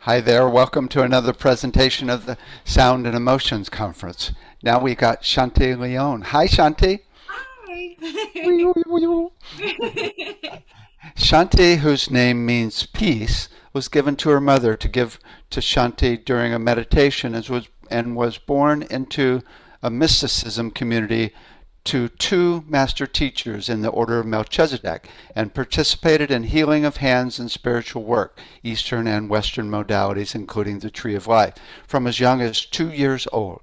Hi there, welcome to another presentation of the Sound and Emotions Conference. Now we got Shanti Leone. Hi, Shanti. Hi. Shanti, whose name means peace, was given to her mother to give to Shanti during a meditation and was born into a mysticism community to two master teachers in the order of Melchizedek and participated in healing of hands and spiritual work, Eastern and Western modalities, including the Tree of Life, from as young as 2 years old.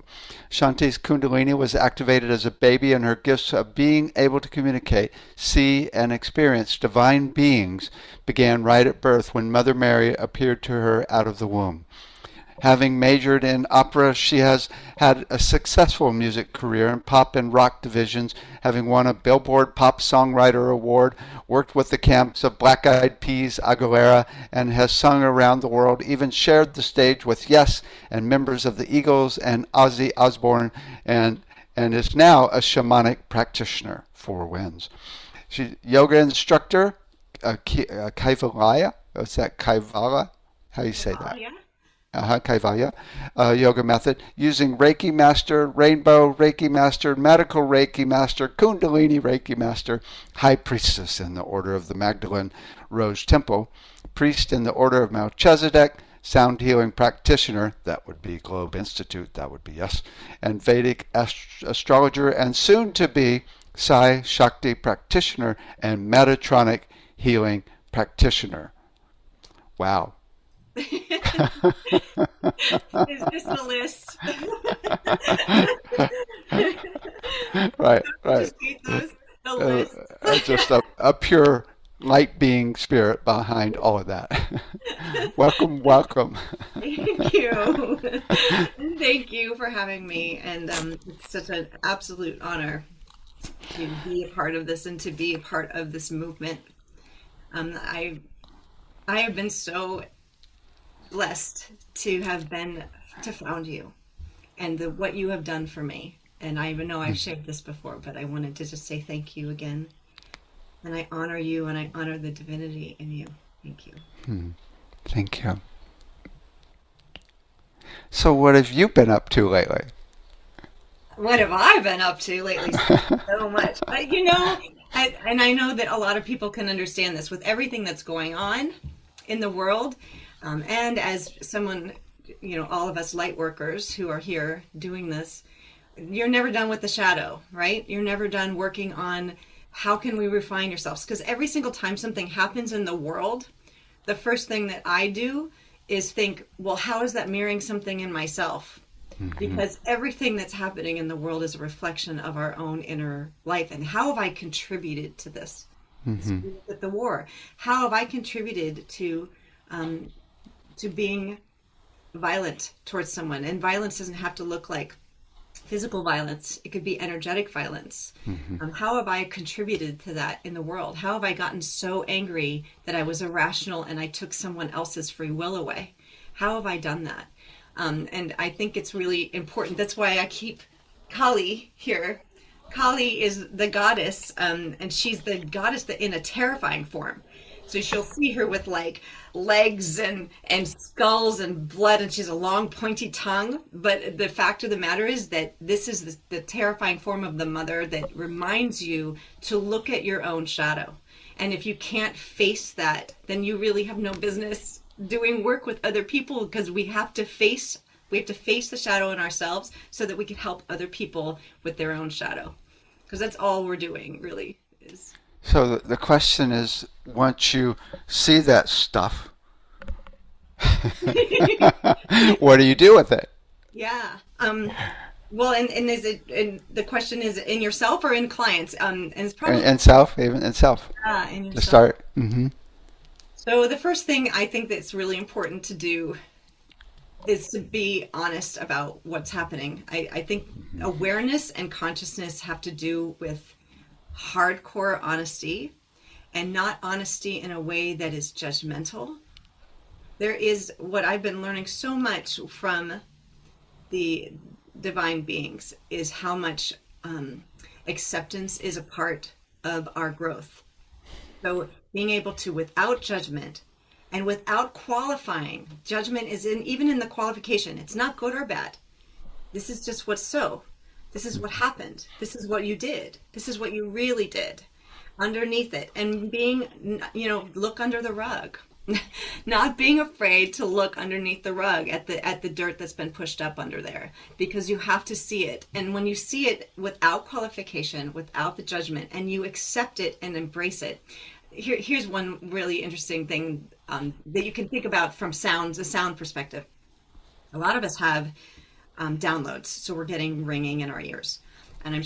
Shanti's Kundalini was activated as a baby, and her gifts of being able to communicate, see, and experience divine beings began right at birth when Mother Mary appeared to her out of the womb. Having majored in opera, she has had a successful music career in pop and rock divisions, having won a Billboard Pop Songwriter Award, worked with the camps of Black Eyed Peas, Aguilera, and has sung around the world, even shared the stage with Yes and members of the Eagles and Ozzy Osbourne, and is now a shamanic practitioner. Four wins. She's yoga instructor, Kaivalaya. What's that, Kaivala? How do you say that? Yeah. Kaivalya yoga method using Reiki Master, Rainbow Reiki Master, Medical Reiki Master, Kundalini Reiki Master, High Priestess in the Order of the Magdalene Rose Temple, Priest in the Order of Melchizedek, Sound Healing Practitioner, that would be Globe Institute, that would be yes, and Vedic astrologer, and soon to be Sai Shakti practitioner and Metatronic healing practitioner. Wow. It's just a list. Right, right. Just read those, the list. Just a pure light being spirit behind all of that. Welcome, welcome. Thank you. Thank you for having me. And it's such an absolute honor to be a part of this and to be a part of this movement. Um, I I have been so blessed to have been to found you and what you have done for me. And I even know I've shared this before, but I wanted to just say thank you again. And I honor you and I honor the divinity in you. Thank you. Thank you. So, what have you been up to lately? What have I been up to lately? So much. But and I know that a lot of people can understand this with everything that's going on in the world. And as someone, all of us light workers who are here doing this, you're never done with the shadow, right? You're never done working on how can we refine yourselves? Because every single time something happens in the world, the first thing that I do is think, well, how is that mirroring something in myself? Mm-hmm. Because everything that's happening in the world is a reflection of our own inner life. And how have I contributed to this? So Mm-hmm. we look at the war. How have I contributed um, to being violent towards someone? And violence doesn't have to look like physical violence. It could be energetic violence. Mm-hmm. How have I contributed to that in the world? How have I gotten so angry that I was irrational and I took someone else's free will away? How have I done that? And I think it's really important. That's why I keep Kali here. Kali is the goddess, and she's the goddess that in a terrifying form. So she'll see her with like legs and skulls and blood, and she's a long pointy tongue. But the fact of the matter is that this is the terrifying form of the mother that reminds you to look at your own shadow. And if you can't face that, then you really have no business doing work with other people, because we have to face the shadow in ourselves so that we can help other people with their own shadow, because that's all we're doing really is. So the question is, once you see that stuff, what do you do with it? Yeah. Well, and is it, and the question is in yourself or in clients? And it's probably And self, even in self, in to yourself. start. Mm-hmm. So the first thing I think that's really important to do is to be honest about what's happening. I think awareness and consciousness have to do with hardcore honesty, and not honesty in a way that is judgmental. There is what I've been learning so much from the divine beings is how much acceptance is a part of our growth. So being able to, without judgment, And without qualifying, judgment is even in the qualification. It's not good or bad. This is just what's so. This is what happened. This is what you did. This is what you really did underneath it. And being, look under the rug. Not being afraid to look underneath the rug at the dirt that's been pushed up under there, because you have to see it. And when you see it without qualification, without the judgment, and you accept it and embrace it. Here's one really interesting thing that you can think about from a sound perspective. A lot of us have downloads, so we're getting ringing in our ears, and I'm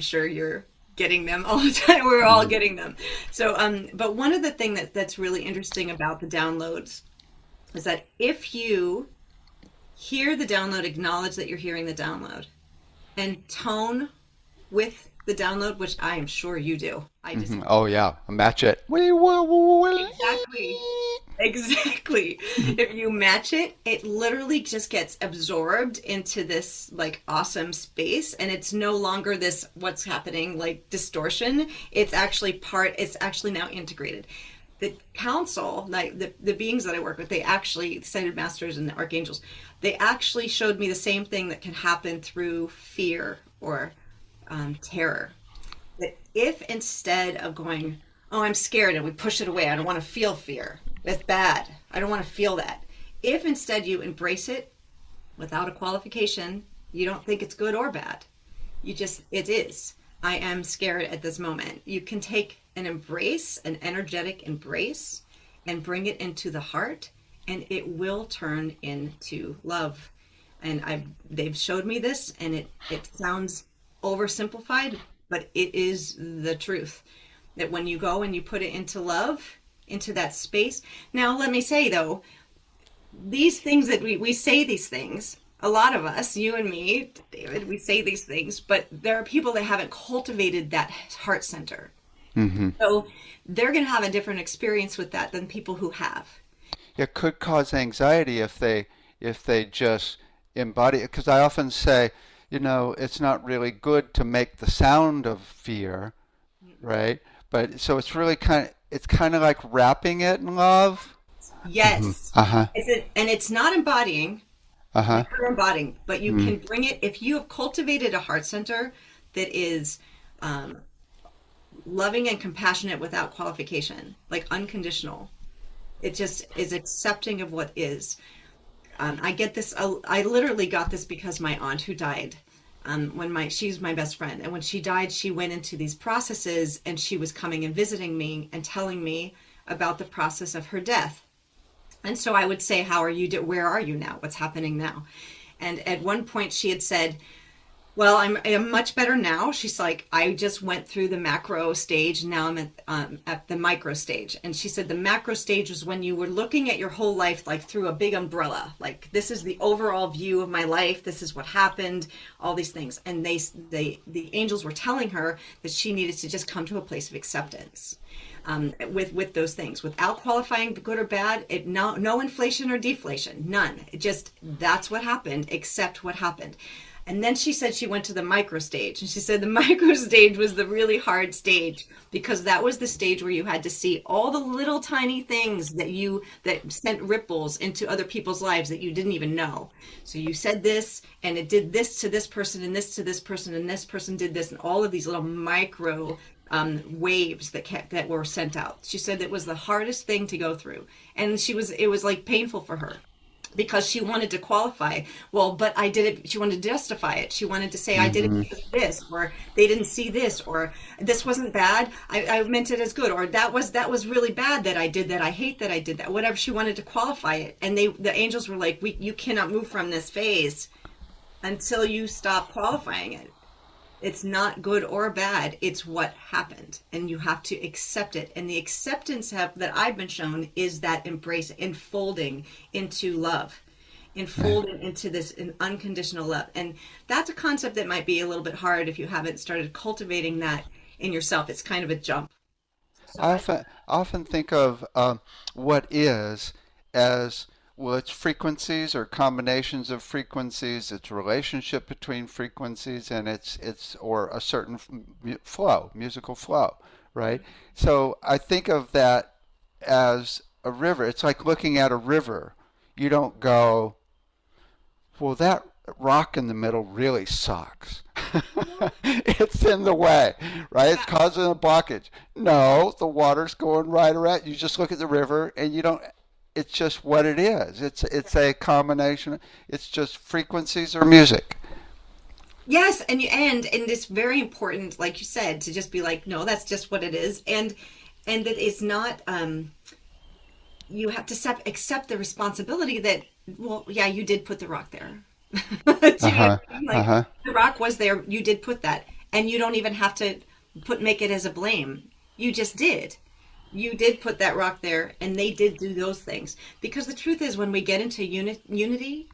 sure you're getting them all the time. We're all getting them. So, but one of the things that's really interesting about the downloads is that if you hear the download, acknowledge that you're hearing the download, and tone with the download, which I am sure you do. I just Oh yeah, match it. exactly. Exactly. If you match it, it literally just gets absorbed into this like awesome space, and it's no longer this what's happening like distortion. It's actually now integrated. The council, like the beings that I work with, they actually, Ascended Masters and the Archangels, they actually showed me the same thing that can happen through fear or terror. That if instead of going, oh, I'm scared, and we push it away, I don't want to feel fear. That's bad. I don't want to feel that. If instead you embrace it without a qualification, you don't think it's good or bad. It is. I am scared at this moment. You can take an embrace, an energetic embrace, and bring it into the heart, and it will turn into love. And they've showed me this, and it sounds oversimplified, but it is the truth. That when you go and you put it into love, into that space. Now, let me say though, these things that we say these things, a lot of us, you and me, David, we say these things, but there are people that haven't cultivated that heart center. Mm-hmm. So they're going to have a different experience with that than people who have. It could cause anxiety if they just embody it. Because I often say, it's not really good to make the sound of fear, right? But so it's really it's kind of like wrapping it in love. Yes. Uh-huh. And it's not embodying. Uh-huh. You're embodying, but you can bring it if you have cultivated a heart center that is loving and compassionate without qualification, like unconditional. It just is accepting of what is. I get this. I literally got this because my aunt who died. She's my best friend, and when she died, she went into these processes, and she was coming and visiting me and telling me about the process of her death. And so I would say, "How are you? Where are you now? What's happening now?" And at one point, she had said, "Well, I'm much better now." She's like, "I just went through the macro stage, and now I'm at the micro stage." And she said the macro stage was when you were looking at your whole life like through a big umbrella, like this is the overall view of my life. This is what happened, all these things. And the angels were telling her that she needed to just come to a place of acceptance. With those things, without qualifying good or bad, no inflation or deflation, none. That's what happened. Accept what happened. And then she said she went to the micro stage, and she said the micro stage was the really hard stage, because that was the stage where you had to see all the little tiny things that sent ripples into other people's lives that you didn't even know. So you said this, and it did this to this person, and this to this person, and this person did this, and all of these little micro waves that were sent out. She said it was the hardest thing to go through, and it was like painful for her, because she wanted to qualify. Well, but I did it. She wanted to justify it. She wanted to say, I did it because of this, or they didn't see this, or this wasn't bad. I meant it as good, or that was really bad that I did that. I hate that I did that. Whatever. She wanted to qualify it, and the angels were like, you cannot move from this phase until you stop qualifying it. It's not good or bad. It's what happened, and you have to accept it. And the acceptance that I've been shown is that embrace, enfolding into love, enfolding into this unconditional love. And that's a concept that might be a little bit hard if you haven't started cultivating that in yourself. It's kind of a jump. So I often think of what is as, well, it's frequencies or combinations of frequencies. It's relationship between frequencies, and it's or a certain flow, musical flow, right? So I think of that as a river, it's like looking at a river. You don't go, well, that rock in the middle really sucks. It's in the way, right? It's causing a blockage. No, the water's going right around. You just look at the river and you don't, it's just what it is. It's a combination. It's just frequencies or music. Yes, and it's very important, like you said, to just be like, no, that's just what it is, and that it's not. You have to accept the responsibility that, well, yeah, you did put the rock there. Do you know Uh-huh. what I mean? Like, Uh-huh. the rock was there, you did put that, and you don't even have to make it as a blame. You just did. You did put that rock there, and they did do those things. Because the truth is, when we get into unity,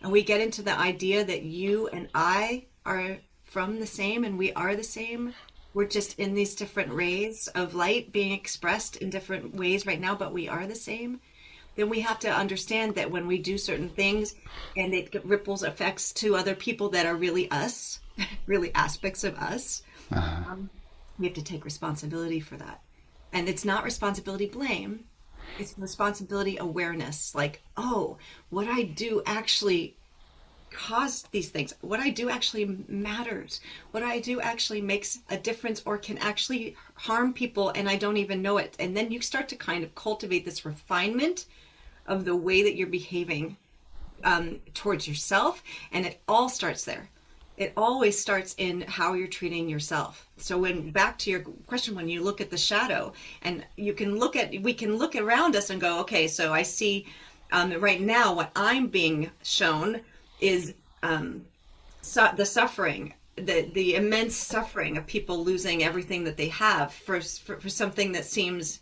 and we get into the idea that you and I are from the same and we are the same, we're just in these different rays of light being expressed in different ways right now, but we are the same. Then we have to understand that when we do certain things and it ripples effects to other people that are really us, really aspects of us, we have to take responsibility for that. And it's not responsibility blame, it's responsibility awareness. Like, oh, what I do actually caused these things. What I do actually matters. What I do actually makes a difference or can actually harm people and I don't even know it. And then you start to kind of cultivate this refinement of the way that you're behaving towards yourself. And it all starts there. It always starts in how you're treating yourself. So when, back to your question, when you look at the shadow and we can look around us and go, okay, so I see right now what I'm being shown is the suffering, the immense suffering of people losing everything that they have for something that seems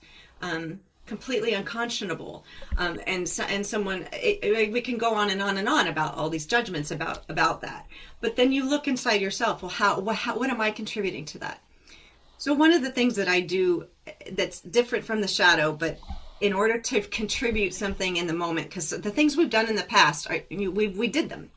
completely unconscionable, and someone we can go on and on and on about all these judgments about that. But then you look inside yourself. Well, what am I contributing to that? So one of the things that I do that's different from the shadow, but in order to contribute something in the moment, because the things we've done in the past, we did them.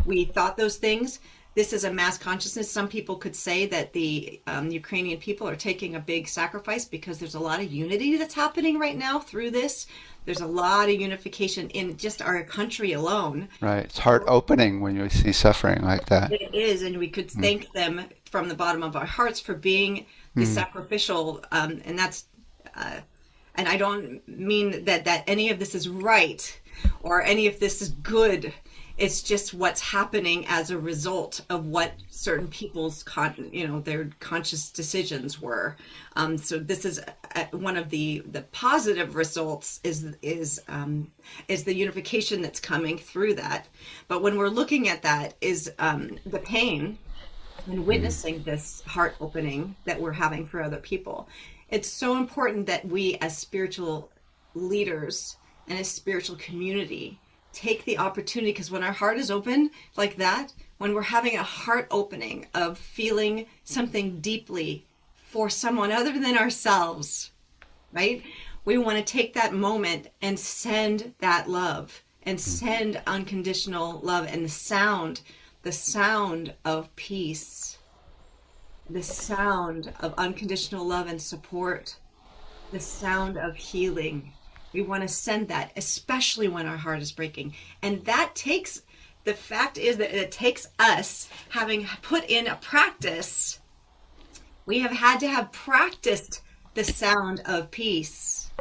We thought those things. This is a mass consciousness. Some people could say that the Ukrainian people are taking a big sacrifice because there's a lot of unity that's happening right now through this. There's a lot of unification in just our country alone. Right. It's heart opening when you see suffering like that. It is, and we could thank them from the bottom of our hearts for being the sacrificial, and that's, and I don't mean that any of this is right or any of this is good. It's just what's happening as a result of what certain people's their conscious decisions were. So this is one of the positive results is the unification that's coming through that. But when we're looking at that is the pain and witnessing this heart opening that we're having for other people. It's so important that we as spiritual leaders and as spiritual community take the opportunity, because when our heart is open like that, when we're having a heart opening of feeling something deeply for someone other than ourselves, right? We want to take that moment and send that love and send unconditional love and the sound of peace, the sound of unconditional love and support, the sound of healing. We want to send that, especially when our heart is breaking. And the fact is that it takes us having put in a practice. We have had to have practiced the sound of peace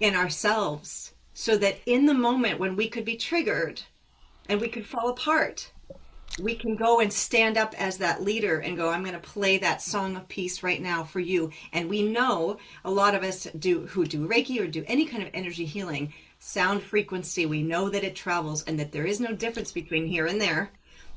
in ourselves so that in the moment when we could be triggered and we could fall apart, we can go and stand up as that leader and go, I'm going to play that song of peace right now for you. And we know a lot of us who do Reiki or do any kind of energy healing, sound frequency, we know that it travels and that there is no difference between here and there,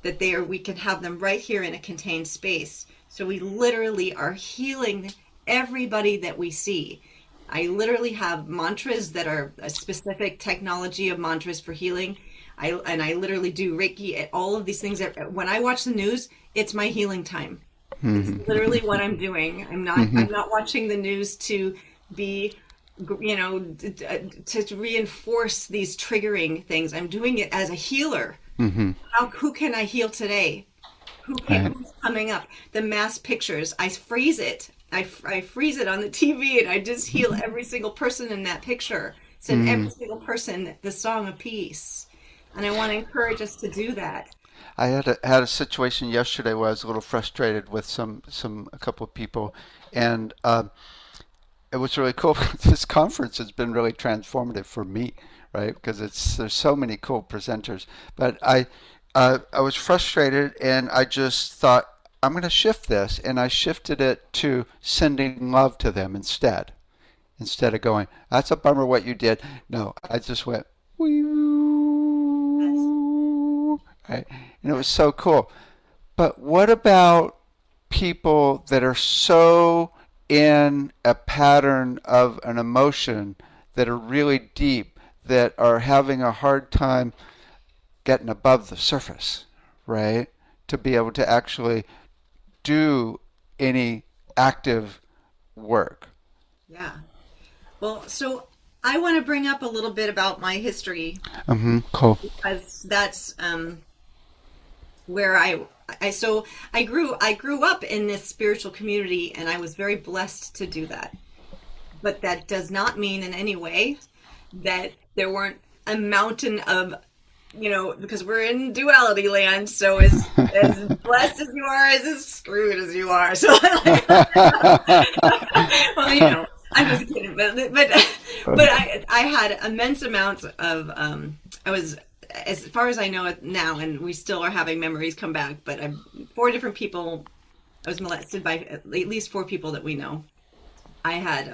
that we can have them right here in a contained space. So we literally are healing everybody that we see. I literally have mantras that are a specific technology of mantras for healing. I literally do Reiki, all of these things. When I watch the news, it's my healing time. It's literally what I'm doing. I'm not watching the news to be, to reinforce these triggering things. I'm doing it as a healer. Who can I heal today? Who's coming up? The mass pictures. I freeze it. I freeze it on the TV, and I just heal every single person in that picture. Send every single person the song of peace. And I want to encourage us to do that. I had a situation yesterday where I was a little frustrated with a couple of people, and it was really cool. This conference has been really transformative for me, right? Because there's so many cool presenters. But I was frustrated, and I just thought I'm going to shift this, and I shifted it to sending love to them instead of going, "That's a bummer what you did." No, I just went, "Wee," Yes. right? And it was so cool. But what about people that are so in a pattern of an emotion that are really deep, that are having a hard time getting above the surface, right? To be able to actually do any active work. Yeah. Well, so I want to bring up a little bit about my history, Cool. because that's where I grew up in this spiritual community, and I was very blessed to do that. But that does not mean in any way that there weren't a mountain of, because we're in duality land, so as blessed as you are, as screwed as you are. So, well, I'm just kidding, but I had immense amounts of I was, as far as I know it now, and we still are having memories come back. But four different people. I was molested by at least four people that we know. I had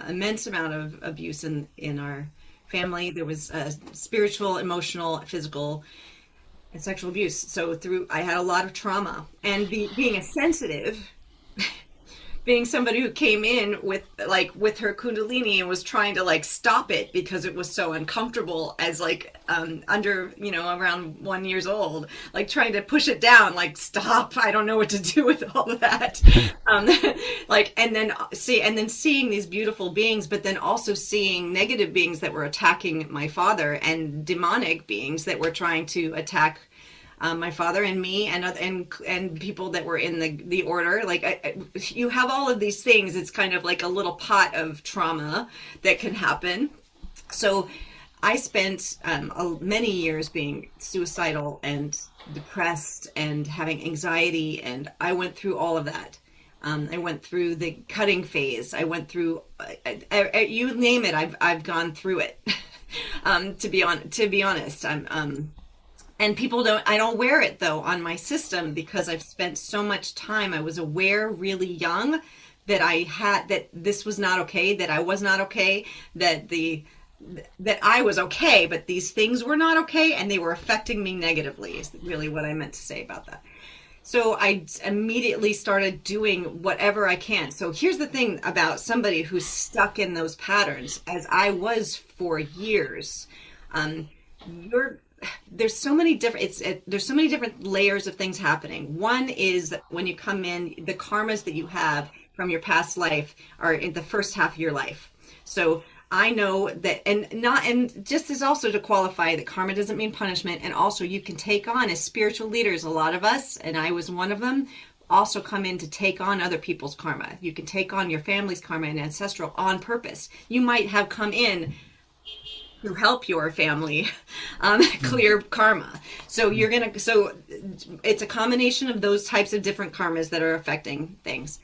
immense amount of abuse in our family. There was spiritual, emotional, physical, and sexual abuse. So I had a lot of trauma, and being a sensitive, being somebody who came in with her kundalini and was trying to stop it because it was so uncomfortable, as under around 1 year old, trying to push it down, stop, I don't know what to do with all of that. And then seeing these beautiful beings, but then also seeing negative beings that were attacking my father, and demonic beings that were trying to attack my father and me, and people that were in the order. You have all of these things. It's kind of like a little pot of trauma that can happen. So I spent many years being suicidal and depressed and having anxiety, and I went through all of that. I went through the cutting phase. I went through you name it. I've gone through it. To be honest, and I don't wear it though on my system, because I've spent so much time. I was aware really young that this was not okay, that I was not okay, that I was okay, but these things were not okay, and they were affecting me negatively, is really what I meant to say about that. So I immediately started doing whatever I can. So here's the thing about somebody who's stuck in those patterns, as I was for years. There's so many different layers of things happening. One is that when you come in, the karmas that you have from your past life are in the first half of your life. So I know that, and just as also to qualify that karma doesn't mean punishment, and also you can take on, as spiritual leaders, a lot of us, and I was one of them, also come in to take on other people's karma. You can take on your family's karma and ancestral on purpose. You might have come in to help your family clear karma. So it's a combination of those types of different karmas that are affecting things.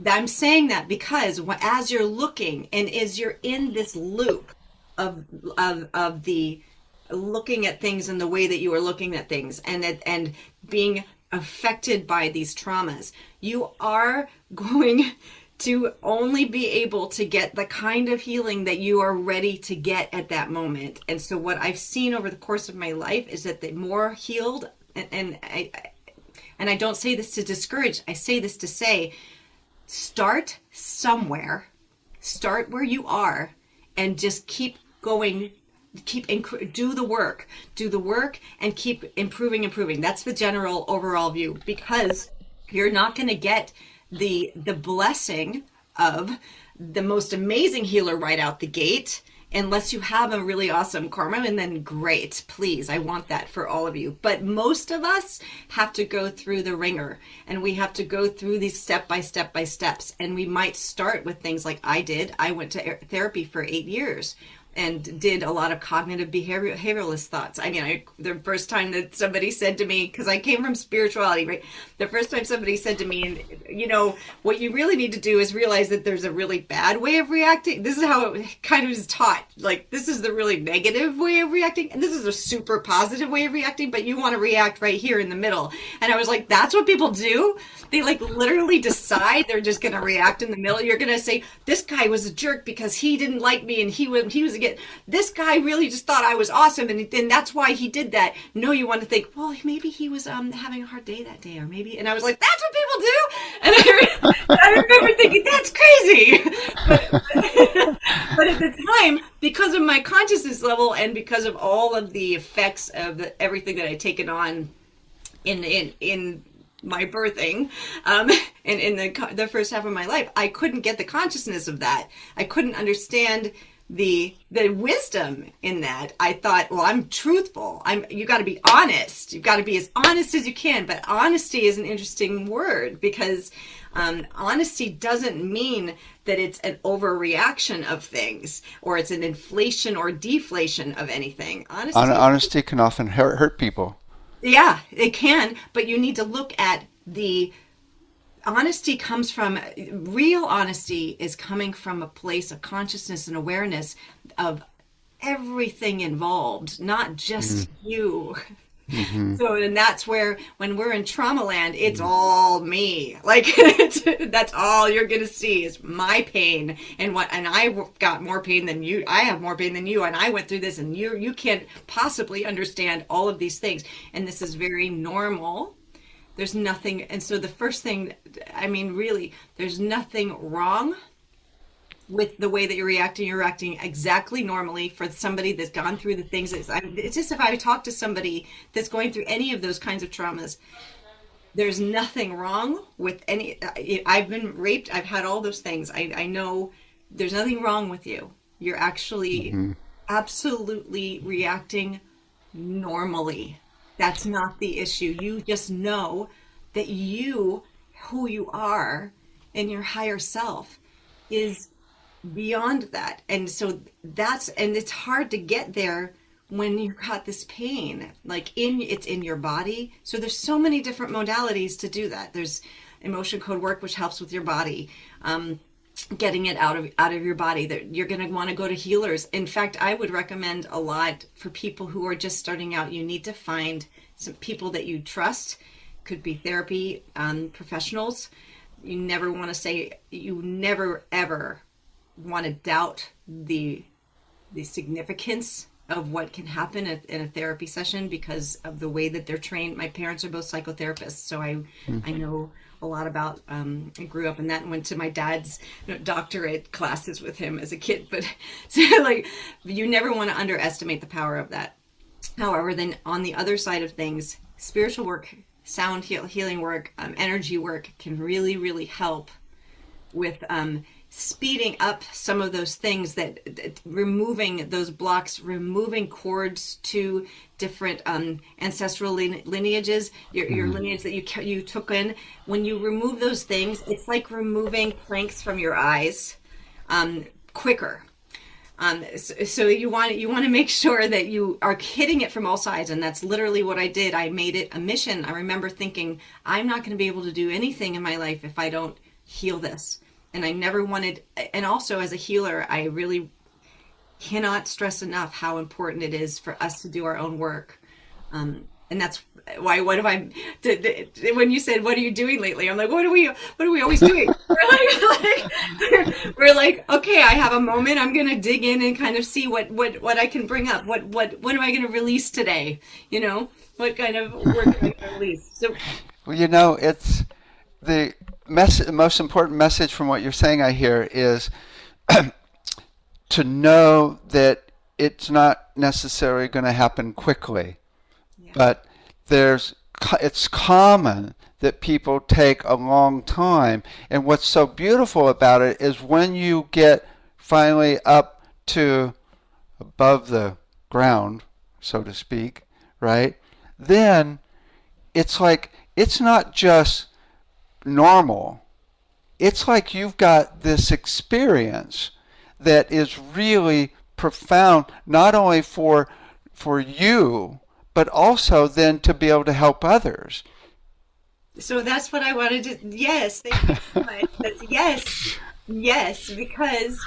I'm saying that because as you're looking, and as you're in this loop of the looking at things in the way that you are looking at things, and being affected by these traumas, you are going to only be able to get the kind of healing that you are ready to get at that moment. And so what I've seen over the course of my life is that the more healed, and I don't say this to discourage, I say this to say, start somewhere, start where you are, and just keep going, do the work, and keep improving. That's the general overall view, because you're not going to get the blessing of the most amazing healer right out the gate unless you have a really awesome karma, and then great, please, I want that for all of you. But most of us have to go through the ringer, and we have to go through these step by step by steps. And we might start with things like I did. I went to therapy for 8 years and did a lot of cognitive behavioralist thoughts. I mean, the first time that somebody said to me, because I came from spirituality, right? The first time somebody said to me, you know, what you really need to do is realize that there's a really bad way of reacting. This is how it kind of is taught. Like, this is the really negative way of reacting, and this is a super positive way of reacting, but you want to react right here in the middle. And I was like, that's what people do? They like literally decide they're just going to react in the middle. You're going to say, this guy was a jerk because he didn't like me, and he was against. This guy really just thought I was awesome, and that's why he did that. No, you want to think, well, maybe he was having a hard day that day, or maybe. And I was like, that's what people do. And I remember thinking, that's crazy. But at the time, because of my consciousness level and because of all of the effects of everything that I'd taken on in my birthing, and in the first half of my life, I couldn't get the consciousness of that. I couldn't understand the wisdom in that. I thought, well, I'm truthful. You got to be honest. You've got to be as honest as you can. But honesty is an interesting word, because honesty doesn't mean that it's an overreaction of things, or it's an inflation or deflation of anything. Honesty can often hurt people. Yeah, it can. But you need to look at the honesty comes from, real honesty is coming from a place of consciousness and awareness of everything involved, not just you. Mm-hmm. So, and that's where, when we're in trauma land, it's all me. Like, that's all you're going to see is my pain, and I got more pain than you. I have more pain than you, and I went through this, and you can't possibly understand all of these things. And this is very normal. There's nothing, and so the first thing, I mean, really, there's nothing wrong with the way that you're reacting. You're reacting exactly normally for somebody that's gone through the things. It's just, if I talk to somebody that's going through any of those kinds of traumas, there's nothing wrong with any. I've been raped. I've had all those things. I know there's nothing wrong with you. You're actually absolutely reacting normally. That's not the issue. You just know that who you are in your higher self is beyond that. And so and it's hard to get there when you've got this pain, like it's in your body. So there's so many different modalities to do that. There's emotion code work, which helps with your body. Getting it out of your body, that you're going to want to go to healers. In fact, I would recommend a lot for people who are just starting out. You need to find some people that you trust. Could be therapy professionals. You never ever want to doubt the significance of what can happen in a therapy session, because of the way that they're trained. My parents are both psychotherapists, so I know a lot about. I grew up in that and went to my dad's doctorate classes with him as a kid. But so, like, you never want to underestimate the power of that. However, then on the other side of things, spiritual work, sound healing work, energy work can really, really help with speeding up some of those things, that removing those blocks, removing cords to different ancestral lineages, your lineage that you took in. When you remove those things, it's like removing planks from your eyes quicker. So you want to make sure that you are hitting it from all sides, and that's literally what I did. I made it a mission. I remember thinking, I'm not going to be able to do anything in my life if I don't heal this. And I never wanted, and also as a healer, I really cannot stress enough how important it is for us to do our own work. And that's why, when you said, what are you doing lately? I'm like, what are we always doing? We're like, okay, I have a moment. I'm going to dig in and kind of see what I can bring up. What am I going to release today? What kind of work am I going to release? So, well, it's the most important message from what you're saying, I hear, is to know that it's not necessarily going to happen quickly, but it's common that people take a long time. And what's so beautiful about it is when you get finally up to above the ground, so to speak, right? Then it's like it's not just normal. It's like you've got this experience that is really profound, not only for you, but also then to be able to help others. So that's what I wanted to. Yes, thank you so much. Yes, yes, because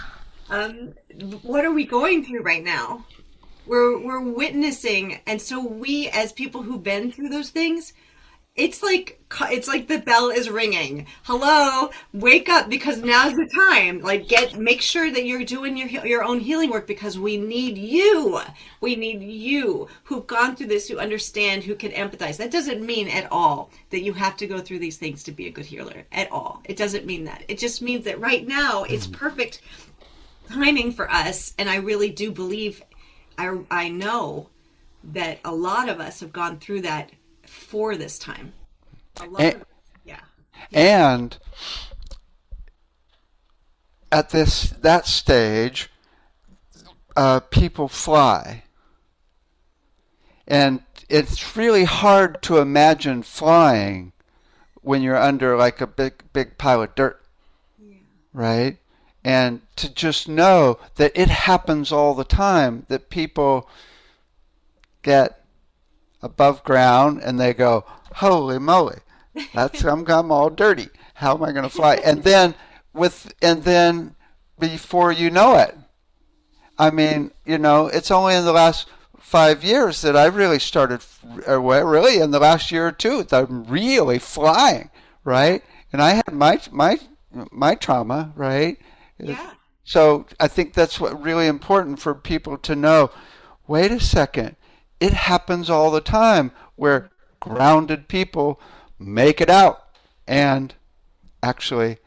um, what are we going through right now? We're witnessing, and so we, as people who've been through those things, it's like the bell is ringing. Hello, wake up because now's the time. Like make sure that you're doing your own healing work because we need you. We need you who've gone through this, who understand, who can empathize. That doesn't mean at all that you have to go through these things to be a good healer at all. It doesn't mean that. It just means that right now it's perfect timing for us, and I really do believe I know that a lot of us have gone through that for this time. A lot And, of yeah. Yeah. and at that stage, people fly, and it's really hard to imagine flying when you're under like a big pile of dirt, Yeah. right? And to just know that it happens all the time, that people get above ground and they go, holy moly, I'm all dirty. How am I going to fly? And then before you know it, I mean, it's only in the last 5 years that I really started, or well, really in the last year or two, that I'm really flying, right? And I had my trauma, right? Yeah. So I think that's what really important for people to know. Wait a second, it happens all the time where grounded people make it out and actually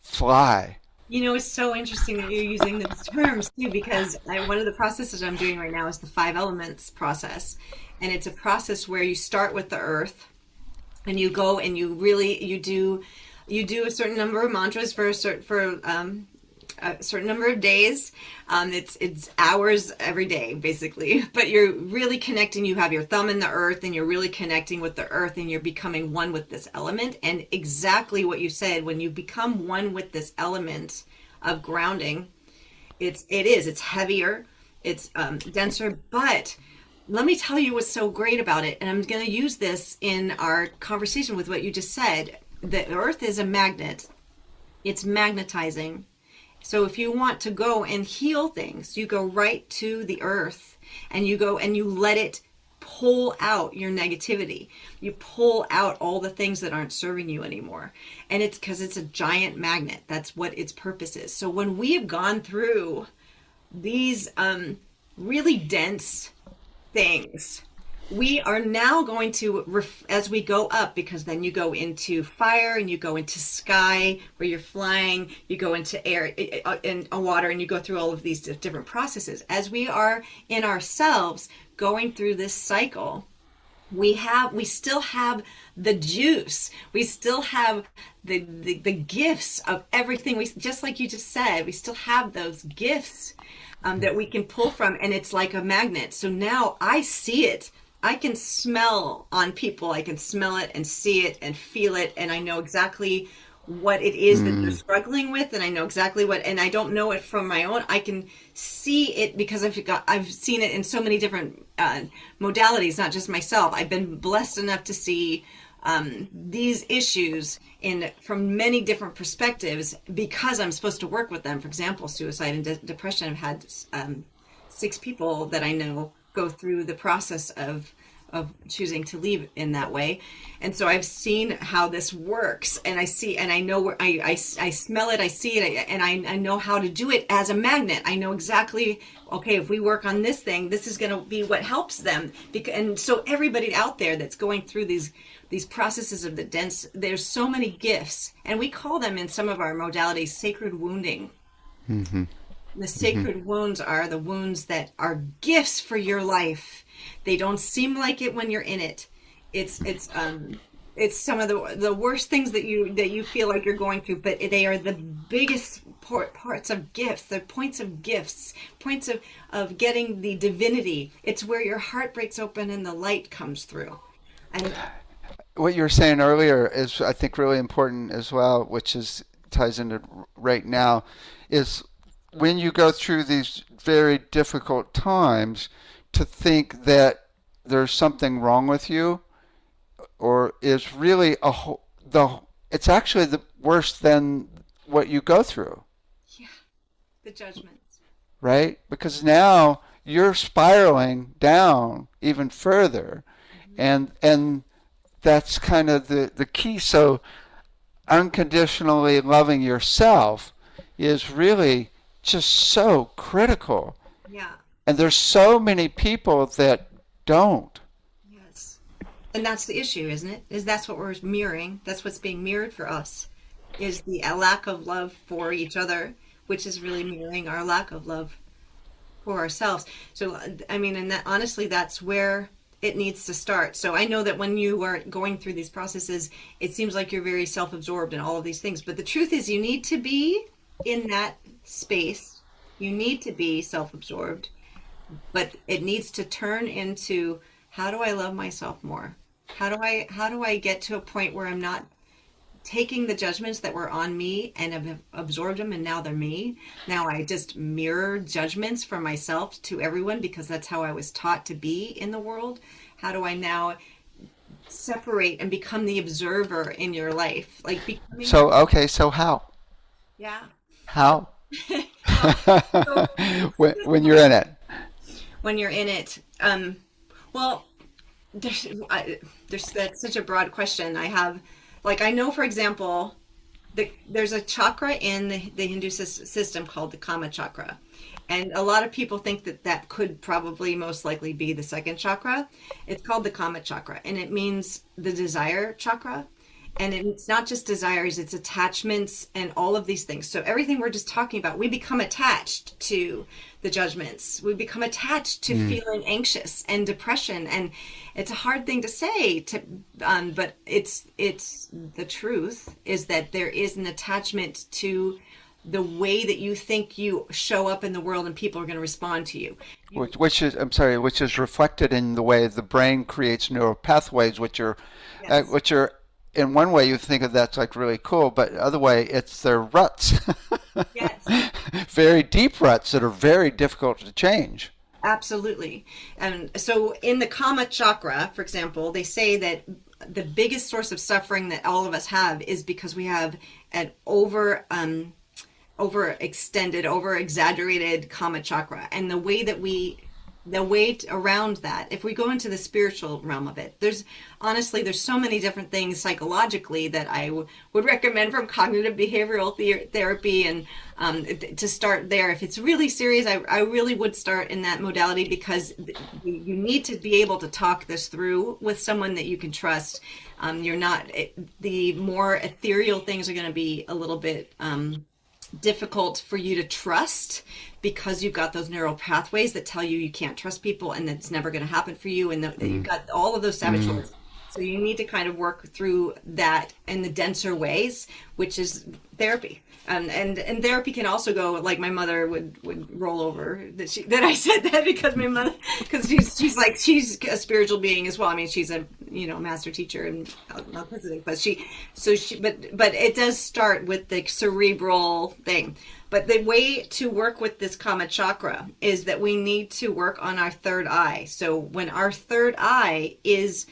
fly. It's so interesting that you're using those terms too, because one of the processes I'm doing right now is the five elements process. And it's a process where you start with the earth and you go and you do a certain number of mantras for a certain number of days. It's hours every day, basically. But you're really connecting. You have your thumb in the earth, and you're really connecting with the earth, and you're becoming one with this element. And exactly what you said, when you become one with this element of grounding, it's heavier, it's denser, but let me tell you what's so great about it. And I'm going to use this in our conversation with what you just said. The earth is a magnet. It's magnetizing. So if you want to go and heal things, you go right to the earth and you go and you let it pull out your negativity. You pull out all the things that aren't serving you anymore. And it's because it's a giant magnet. That's what its purpose is. So when we have gone through these really dense things, we are now going to, as we go up, because then you go into fire and you go into sky where you're flying, you go into air and water, and you go through all of these different processes. As we are in ourselves going through this cycle, we still have the juice. We still have the gifts of everything. We, just like you just said, we still have those gifts that we can pull from, and it's like a magnet. So now I see it. I can smell on people. I can smell it and see it and feel it, and I know exactly what it is that they're struggling with, and I know exactly what, and I don't know it from my own. I can see it because I've seen it in so many different modalities, not just myself. I've been blessed enough to see these issues from many different perspectives because I'm supposed to work with them. For example, suicide and depression. I've had 6 people that I know go through the process of choosing to leave in that way. And so I've seen how this works, and I know where I smell it, I see it, and I know how to do it as a magnet. I know exactly, okay, if we work on this thing, this is going to be what helps them. And so everybody out there that's going through these processes of the dense, there's so many gifts, and we call them in some of our modalities sacred wounding. Mm-hmm. The sacred wounds are the wounds that are gifts for your life. They don't seem like it when you're in it. It's it's some of the worst things that you feel like you're going through, but they are the biggest parts of gifts. They're points of gifts, points of getting the divinity. It's where your heart breaks open and the light comes through. And What you were saying earlier is, I think, really important as well, which is ties into right now, is when you go through these very difficult times, to think that there's something wrong with you, or is really the it's actually the worse than what you go through, yeah, the judgments. right? Because now you're spiraling down even further, Hmm. and that's kind of the key. So unconditionally loving yourself is really just so critical. Yeah. And there's so many people that don't. Yes. And that's the issue, isn't it? Is that's what we're mirroring. That's what's being mirrored for us, is the lack of love for each other, which is really mirroring our lack of love for ourselves. So, I mean, and that honestly, that's where it needs to start. So I know that when you are going through these processes, it seems like you're very self-absorbed in all of these things. But the truth is, you need to be in that space. You need to be self-absorbed, but it needs to turn into, how do I love myself more? How do I get to a point where I'm not taking the judgments that were on me and have absorbed them, and now they're me. Now I just mirror judgments from myself to everyone because that's how I was taught to be in the world. How do I now separate and become the observer in your life? Like becoming the, So okay, so how? yeah. How? Well, so When you're in it. when you're in it, well, there's that's such a broad question. I have, like, I know, for example, there's a chakra in the Hindu system called the Kama chakra. And a lot of people think that that could probably most likely be the second chakra. It's called the Kama chakra, and it means the desire chakra. And it's not just desires, it's attachments and all of these things. So everything we're just talking about, we become attached to the judgments. We become attached to Mm. feeling anxious and depression. And it's a hard thing to say to, but it's the truth is that there is an attachment to the way that you think you show up in the world and people are going to respond to you. You Which is, I'm sorry, which is reflected in the way the brain creates neural pathways, yes. which are, in one way you think of that's like really cool, but the other way it's their ruts, Yes. very deep ruts that are very difficult to change. Absolutely. And so in the Kama chakra, for example, they say that the biggest source of suffering that all of us have is because we have an overextended, over exaggerated Kama chakra. And the way around that, if we go into the spiritual realm of it, there's honestly, there's so many different things psychologically that I would recommend, from cognitive behavioral therapy, and to start there. If it's really serious, I really would start in that modality, because you need to be able to talk this through with someone that you can trust. You're not, the more ethereal things are going to be a little bit difficult for you to trust, because you've got those neural pathways that tell you you can't trust people and that it's never going to happen for you, and that you've Mm. got all of those Mm. saboteurs. So you need to kind of work through that in the denser ways, which is therapy. And therapy can also go, like, my mother would roll over that I said that, because my mother, because she's like, she's a spiritual being as well. I mean, she's a, master teacher and Melchizedek, but but it does start with the cerebral thing. But the way to work with this Kama chakra is that we need to work on our third eye. So when our third eye is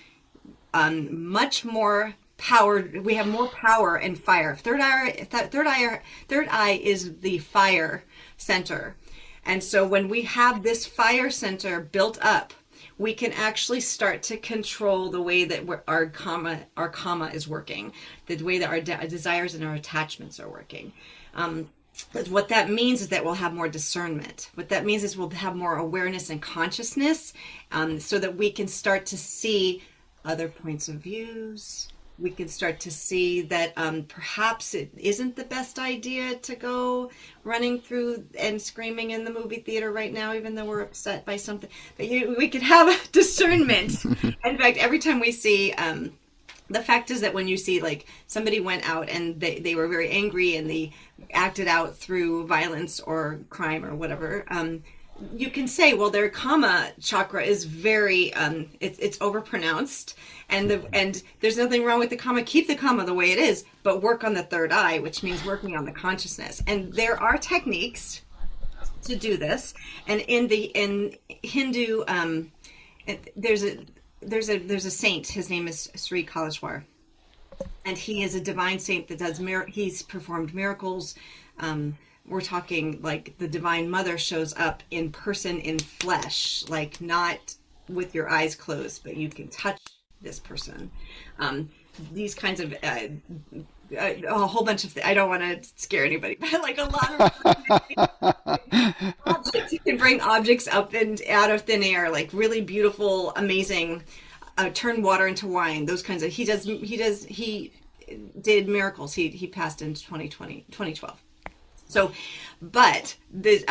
much more power, we have more power and fire. Third eye is the fire center. And so when we have this fire center built up, we can actually start to control the way that our karma is working, the way that our desires and our attachments are working. But what that means is that we'll have more discernment. What that means is we'll have more awareness and consciousness, so that we can start to see other points of views. We can start to see that perhaps it isn't the best idea to go running through and screaming in the movie theater right now, even though we're upset by something. But we could have discernment. In fact, every time we see The fact is that when you see like somebody went out and they were very angry and they acted out through violence or crime or whatever, you can say, well, their kama chakra is very it's overpronounced, and there's nothing wrong with the kama. Keep the kama the way it is, but work on the third eye, which means working on the consciousness. And there are techniques to do this. And in Hindu, there's a saint. His name is Sri Kaleshwar, and he is a divine saint that does he's performed miracles. We're talking like the Divine Mother shows up in person in flesh, like not with your eyes closed, but you can touch this person. These kinds of a whole bunch of I don't want to scare anybody, but like a lot of objects. You can bring objects up and out of thin air, like really beautiful, amazing. Turn water into wine. Those kinds of he did miracles. He passed in 2012. So, but the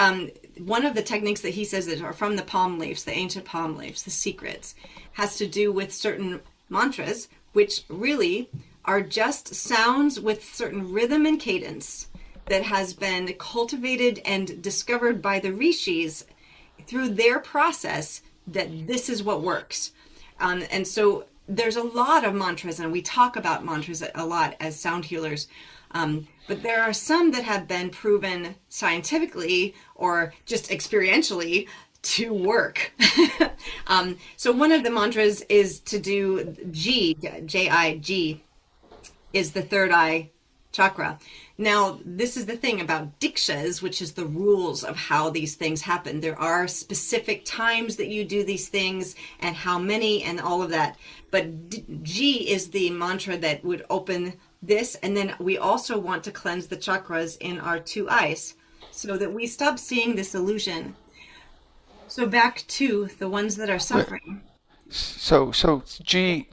one of the techniques that he says that are from the palm leaves, the ancient palm leaves, the secrets, has to do with certain mantras, which really are just sounds with certain rhythm and cadence that has been cultivated and discovered by the rishis through their process, that this is what works. And so there's a lot of mantras, and we talk about mantras a lot as sound healers. But there are some that have been proven scientifically or just experientially to work. So one of the mantras is to do G, J-I-G, is the third eye chakra. Now, this is the thing about dikshas, which is the rules of how these things happen. There are specific times that you do these things and how many and all of that. But G is the mantra that would open this. And then we also want to cleanse the chakras in our two eyes so that we stop seeing this illusion. So back to the ones that are suffering. So G,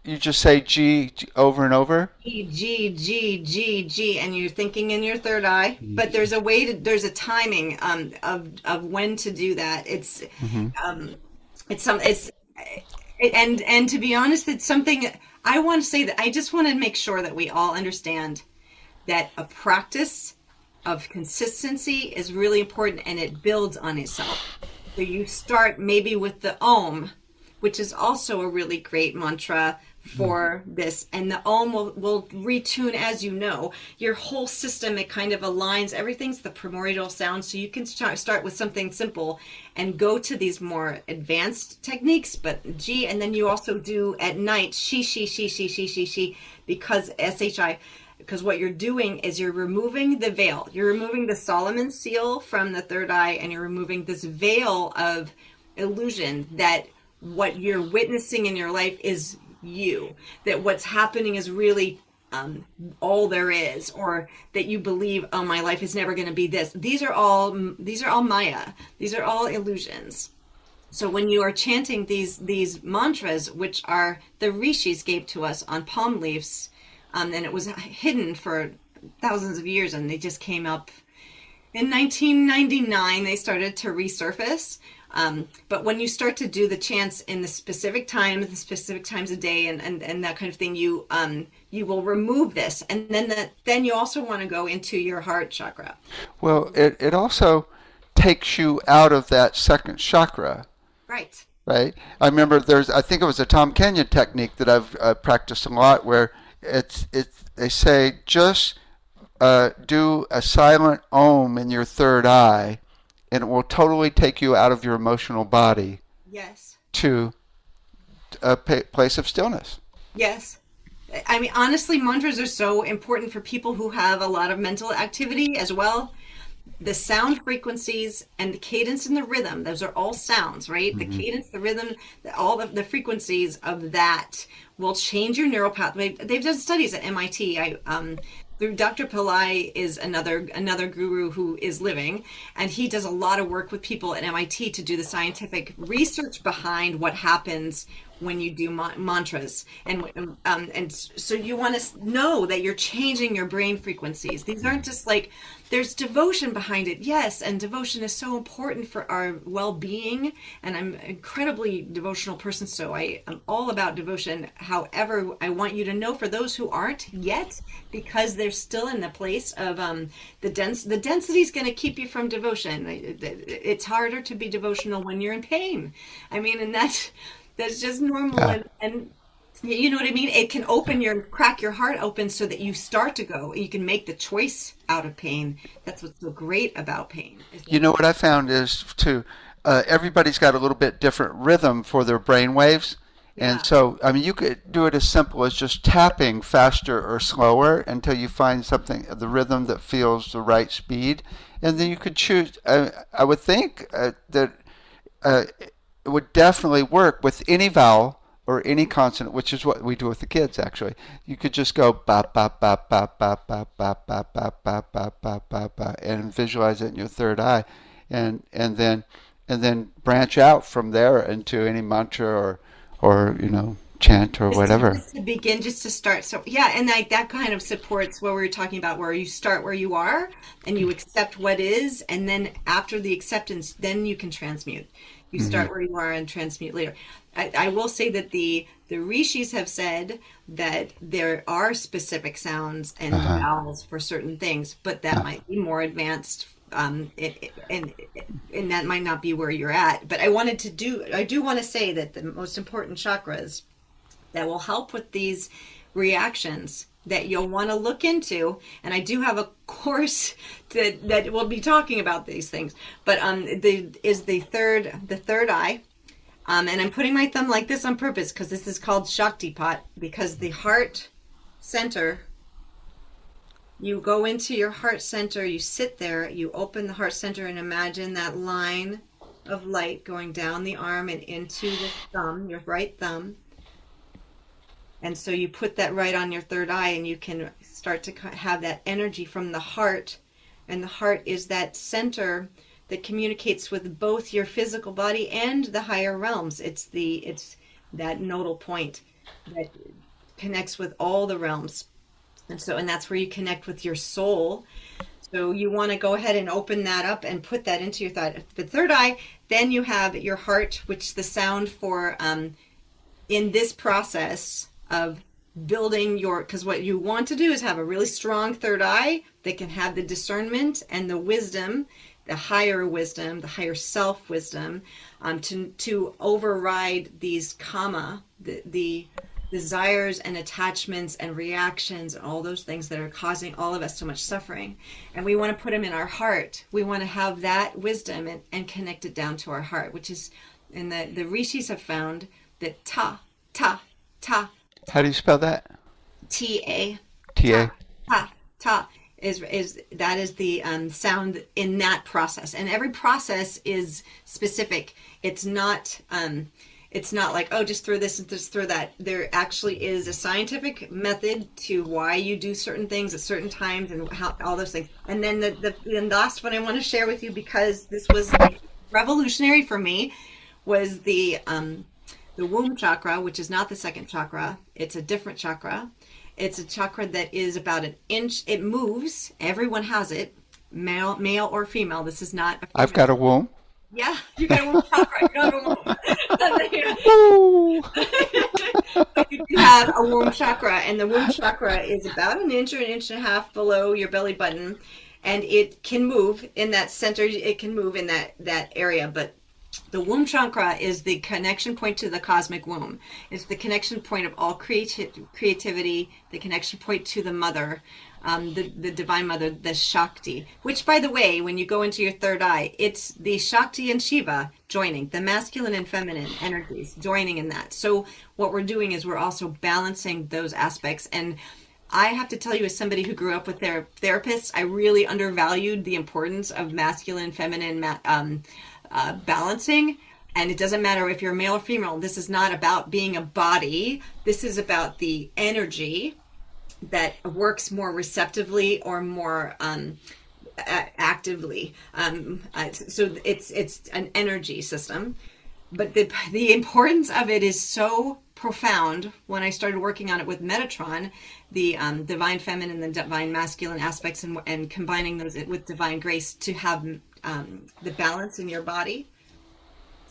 you just say G over and over? G, and you're thinking in your third eye. But there's a timing of when to do that. And to be honest, it's something I want to say that I just want to make sure that we all understand that a practice of consistency is really important, and it builds on itself. So you start maybe with the Om, which is also a really great mantra for this, and the Om will retune, as you know, your whole system. It kind of aligns, everything's the primordial sound, so you can start with something simple and go to these more advanced techniques. But G, and then you also do at night she, because SHI, because what you're doing is you're removing the veil, you're removing the Solomon seal from the third eye, and you're removing this veil of illusion that what you're witnessing in your life is you, that what's happening is really all there is, or that you believe, oh, my life is never going to be this. These are all Maya. These are all illusions. So when you are chanting these mantras, which are the rishis gave to us on palm leaves, and it was hidden for thousands of years, and they just came up in 1999. They started to resurface. But when you start to do the chants in the specific times of day, and that kind of thing, you will remove this, and then you also want to go into your heart chakra. Well, it also takes you out of that second chakra. Right. Right. I remember I think it was a Tom Kenyon technique that I've practiced a lot, where they say just do a silent Om in your third eye, and it will totally take you out of your emotional body. Yes. To a place of stillness. Yes. I mean, honestly, mantras are so important for people who have a lot of mental activity as well. The sound frequencies and the cadence and the rhythm, those are all sounds, right? Mm-hmm. The cadence, the rhythm, all the frequencies of that will change your neural pathway. They've done studies at MIT. Dr. Pillai is another guru who is living, and he does a lot of work with people at MIT to do the scientific research behind what happens when you do mantras, and so you want to know that you're changing your brain frequencies. These aren't just like, there's devotion behind it, yes, and devotion is so important for our well-being, and I'm an incredibly devotional person, so I am all about devotion. However, I want you to know, for those who aren't yet, because they're still in the place of the density is going to keep you from devotion. It's harder to be devotional when you're in pain. I mean, and that's just normal. Yeah. And you know what I mean? It can crack your heart open so that you start to go. You can make the choice out of pain. That's what's so great about pain. You know what I found is too, everybody's got a little bit different rhythm for their brain waves. Yeah. And so, I mean, you could do it as simple as just tapping faster or slower until you find something, the rhythm that feels the right speed. And then you could choose, I would think that it would definitely work with any vowel or any consonant, which is what we do with the kids actually. You could just go ba ba ba ba ba ba ba ba ba ba ba ba ba ba and visualize it in your third eye, and then branch out from there into any mantra or chant or whatever. Just to begin, just to start. So yeah, and like that kind of supports what we were talking about, where you start where you are and you accept what is, and then after the acceptance, then you can transmute. You start where you are and transmute later. I will say that the rishis have said that there are specific sounds and vowels for certain things, but that might be more advanced, and that might not be where you're at. But I do want to say that the most important chakras that will help with these reactions that you'll want to look into, and I do have a course that will be talking about these things, but the third eye, and I'm putting my thumb like this on purpose because this is called Shakti Pot, because the heart center, you go into your heart center, you sit there, you open the heart center and imagine that line of light going down the arm and into the thumb, your right thumb. And so you put that right on your third eye, and you can start to have that energy from the heart. And the heart is that center that communicates with both your physical body and the higher realms. It's that nodal point that connects with all the realms. And that's where you connect with your soul. So you want to go ahead and open that up and put that into your the third eye. Then you have your heart, which the sound for in this process of building because what you want to do is have a really strong third eye that can have the discernment and the wisdom, the higher self wisdom, to override these the desires and attachments and reactions and all those things that are causing all of us so much suffering. And we want to put them in our heart. We want to have that wisdom and connect it down to our heart, which is, and the rishis have found that ta How do you spell that? ta T-A. ta is that is the sound in that process, and every process is specific. It's not like, oh, just throw this and just throw that. There actually is a scientific method to why you do certain things at certain times and how all those things. And then the last one I want to share with you, because this was revolutionary for me, was the womb chakra, which is not the second chakra. It's a different chakra. It's a chakra that is about an inch. It moves. Everyone has it, male or female. This is not a female. I've got a womb. Yeah, you got a womb chakra. You don't have a womb. Ooh. But you do have a womb chakra, and the womb chakra is about an inch or an inch and a half below your belly button, and it can move in that center. It can move in that area, but the womb chakra is the connection point to the cosmic womb. It's the connection point of all creativity, the connection point to the mother, the divine mother, the Shakti. Which, by the way, when you go into your third eye, it's the Shakti and Shiva joining, the masculine and feminine energies joining in that. So what we're doing is we're also balancing those aspects. And I have to tell you, as somebody who grew up with their therapists, I really undervalued the importance of masculine, feminine, balancing. And it doesn't matter if you're male or female. This is not about being a body. This is about the energy that works more receptively or more actively. So it's an energy system. but the importance of it is so profound. When I started working on it with Metatron, the divine feminine and the divine masculine aspects, and combining those with divine grace to have the balance in your body,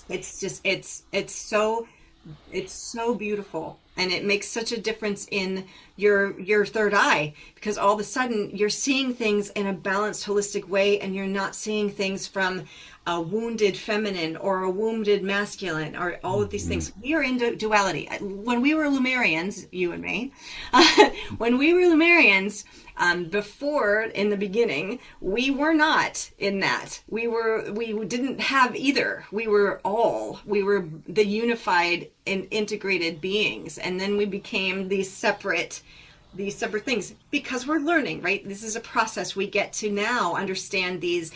it's just it's so beautiful, and it makes such a difference in your third eye, because all of a sudden you're seeing things in a balanced holistic way, and you're not seeing things from a wounded feminine or a wounded masculine or all of these things. We are in duality. When we were Lumerians, you and me, when we were Lumerians, before, in the beginning, we were not in that. We didn't have either. We were the unified and integrated beings, and then we became these separate things, because we're learning, right? This is a process. We get to now understand these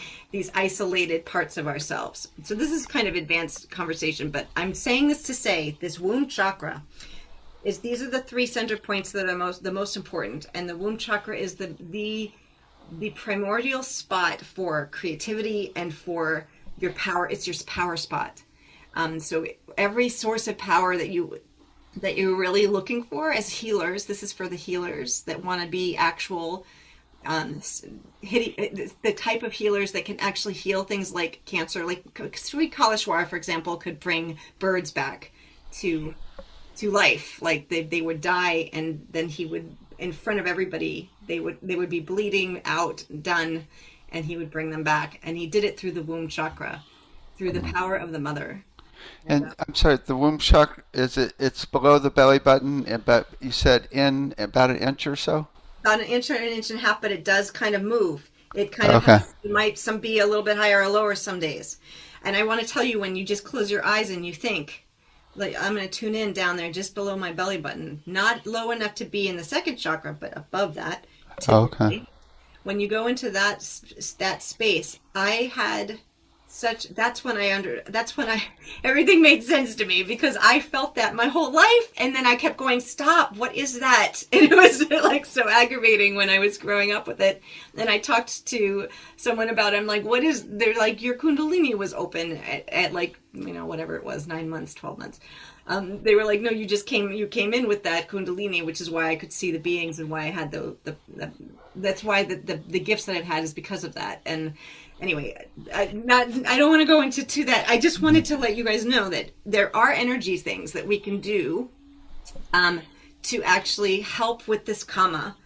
isolated parts of ourselves. So this is kind of advanced conversation, but I'm saying this to say this womb chakra is, these are the three center points that are the most important, and the womb chakra is the primordial spot for creativity and for your power. It's your power spot. So every source of power that you're really looking for as healers, this is for the healers that want to be actual the type of healers that can actually heal things like cancer. Like Sri Kaleshwar, for example, could bring birds back to life. Like they would die, and then he would, in front of everybody, they would be bleeding out, done, and he would bring them back. And he did it through the womb chakra, through the power of the mother. And I'm sorry, the womb chakra, it's below the belly button, but you said in about an inch or so? About an inch or an inch and a half, but it does kind of move. It kind of Okay. it might some be a little bit higher or lower some days. And I want to tell you, when you just close your eyes and you think, like, I'm going to tune in down there just below my belly button, not low enough to be in the second chakra, but above that, Okay. typically. When you go into that space, I had that's when everything made sense to me, because I felt that my whole life, and then I kept going, stop, what is that? And it was like so aggravating when I was growing up with it. And I talked to someone about it. I'm like, they're like, your kundalini was open at like, whatever it was, 9 months, 12 months. They were like, no, you came in with that kundalini, which is why I could see the beings, and why I had that's why the gifts that I've had is because of that. And anyway, I don't want to go into that. I just wanted to let you guys know that there are energy things that we can do to actually help with this karma,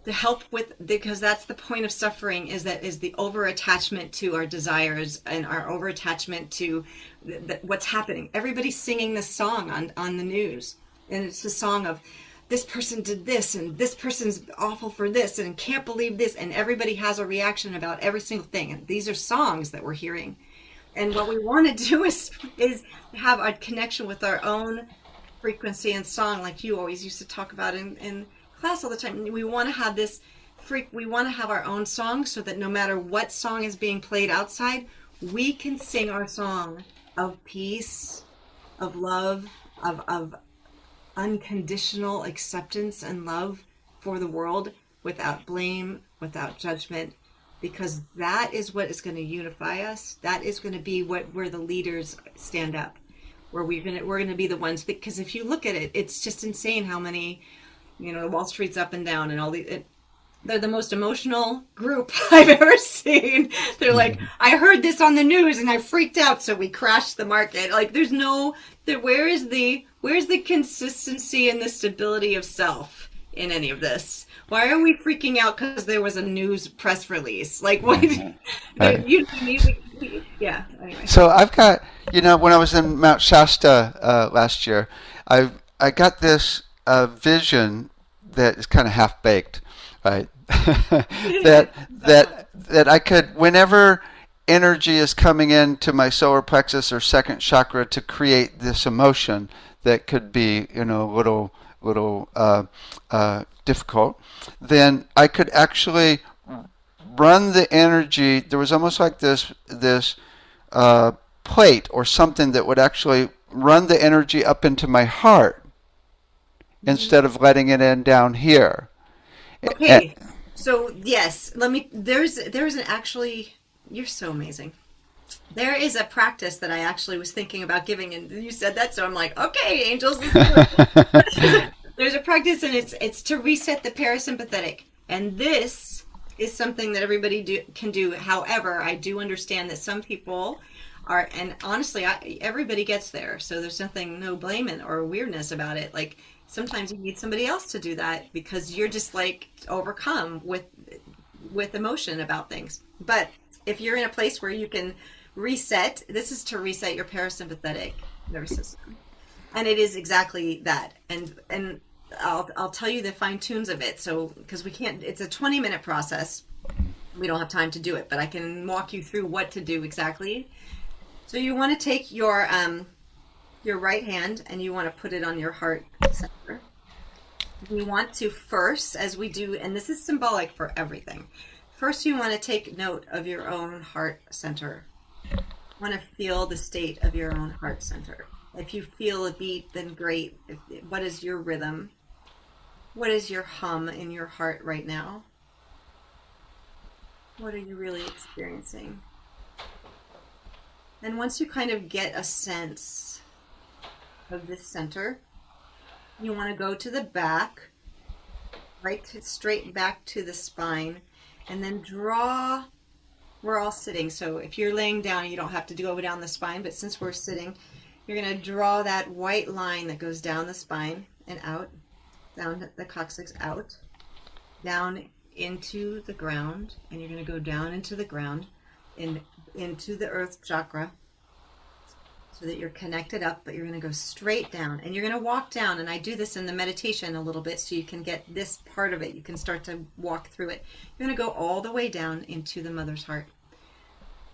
to help with, because that's the point of suffering, is the over attachment to our desires, and our over attachment to what's happening. Everybody's singing this song on the news, and it's the song of, this person did this, and this person's awful for this, and can't believe this, and everybody has a reaction about every single thing. And these are songs that we're hearing. And what we want to do is have a connection with our own frequency and song, like you always used to talk about in class all the time. We want to have we want to have our own song, so that no matter what song is being played outside, we can sing our song of peace, of love, of unconditional acceptance and love for the world, without blame, without judgment, because that is what is going to unify us. That is going to be where the leaders stand up, where we're going to be the ones, because if you look at it, it's just insane how many, Wall Street's up and down, and all they're the most emotional group I've ever seen. They're like, I heard this on the news and I freaked out, so we crashed the market. Like, where's the consistency and the stability of self in any of this? Why are we freaking out because there was a news press release? Like, what? Right. Yeah. Anyway. So I've got, when I was in Mount Shasta last year, I got this vision that is kind of half baked, right? that I could, whenever energy is coming into my solar plexus or second chakra to create this emotion that could be, a little difficult, then I could actually run the energy. There was almost like this plate or something that would actually run the energy up into my heart instead of letting it in down here. Okay. So yes, there's an actually, you're so amazing. There is a practice that I actually was thinking about giving, and you said that, so I'm like, okay, angels, let's do it. There's a practice, and it's to reset the parasympathetic, and this is something that everybody can do. However, I do understand that some people are, and honestly, everybody gets there, so there's nothing, no blame or weirdness about it. Like sometimes you need somebody else to do that because you're just like overcome with emotion about things. But if you're in a place where you can reset, this is to reset your parasympathetic nervous system, and it is exactly that. And I'll tell you the fine tunes of it. So because we can't, it's a 20-minute process. We don't have time to do it, but I can walk you through what to do exactly. So you want to take your right hand and you want to put it on your heart center. You want to first, as we do, and this is symbolic for everything. First, you want to take note of your own heart center. You want to feel the state of your own heart center. If you feel a beat, then great. What is your rhythm? What is your hum in your heart right now? What are you really experiencing? And once you kind of get a sense of this center, you want to go to the back, right straight back to the spine, and then draw. We're all sitting, so if you're laying down, you don't have to go down the spine, but since we're sitting, you're going to draw that white line that goes down the spine and out, down the coccyx out, down into the ground, and you're going to go down into the ground, into the earth chakra, so that you're connected up, but you're going to go straight down, and you're going to walk down. And I do this in the meditation a little bit so you can get this part of it. You can start to walk through it. You're going to go all the way down into the mother's heart.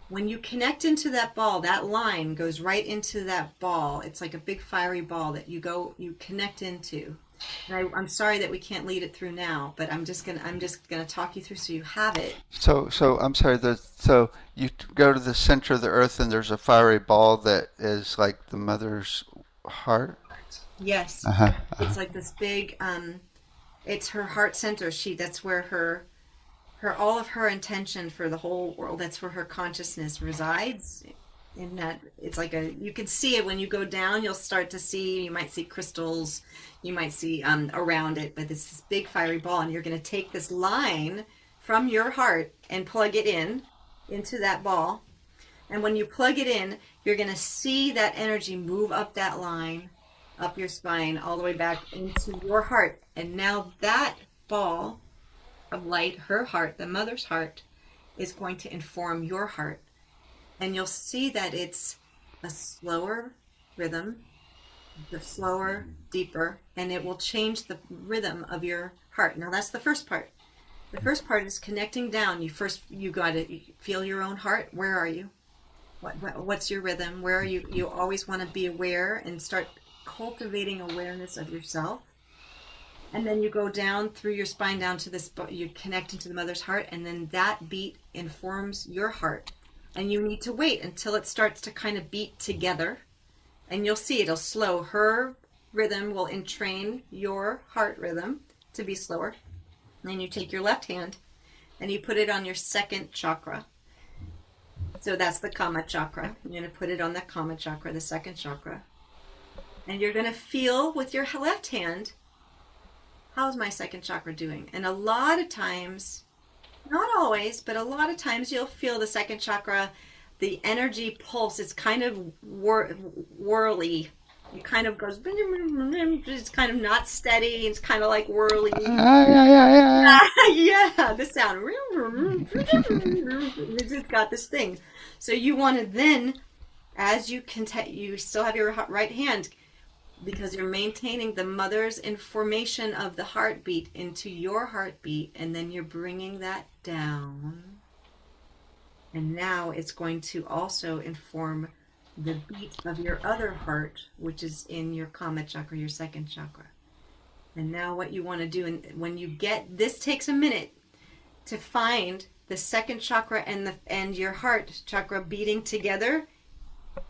When you connect into that ball, that line goes right into that ball. It's like a big fiery ball that you connect into. And I'm sorry that we can't lead it through now, but I'm just gonna talk you through so you have it. So I'm sorry. So you go to the center of the earth, and there's a fiery ball that is like the mother's heart. Yes, Uh-huh. it's like this big. It's her heart center. That's where her all of her intention for the whole world. That's where her consciousness resides. In that, it's like you can see it when you go down. You'll start to see. You might see crystals. You might see around it, but it's this big fiery ball, and you're going to take this line from your heart and plug it into that ball. And when you plug it in, you're going to see that energy move up that line, up your spine, all the way back into your heart. And now that ball of light, her heart, the mother's heart, is going to inform your heart. And you'll see that it's a slower rhythm, the slower, deeper, and it will change the rhythm of your heart. Now that's the first part. The first part is connecting down. You got to feel your own heart. Where are you? What's your rhythm? Where are you? You always want to be aware and start cultivating awareness of yourself. And then you go down through your spine down to this, you connect into the mother's heart, and then that beat informs your heart. And you need to wait until it starts to kind of beat together. And you'll see it'll slow. Her rhythm will entrain your heart rhythm to be slower. And then you take your left hand and you put it on your second chakra. So that's the Kama chakra. You're going to put it on the Kama chakra, the second chakra. And you're going to feel with your left hand, how's my second chakra doing? And a lot of times, not always, but a lot of times you'll feel the second chakra, the energy pulse, it's kind of whirly. It kind of goes, it's kind of not steady. It's kind of like whirly. Yeah, the sound. It's just got this thing. So you want to then, as you you still have your right hand, because you're maintaining the mother's information of the heartbeat into your heartbeat, and then you're bringing that down. And now it's going to also inform the beat of your other heart, which is in your Kama chakra, your second chakra. And now what you want to do, and when you get, this takes a minute to find the second chakra and your heart chakra beating together,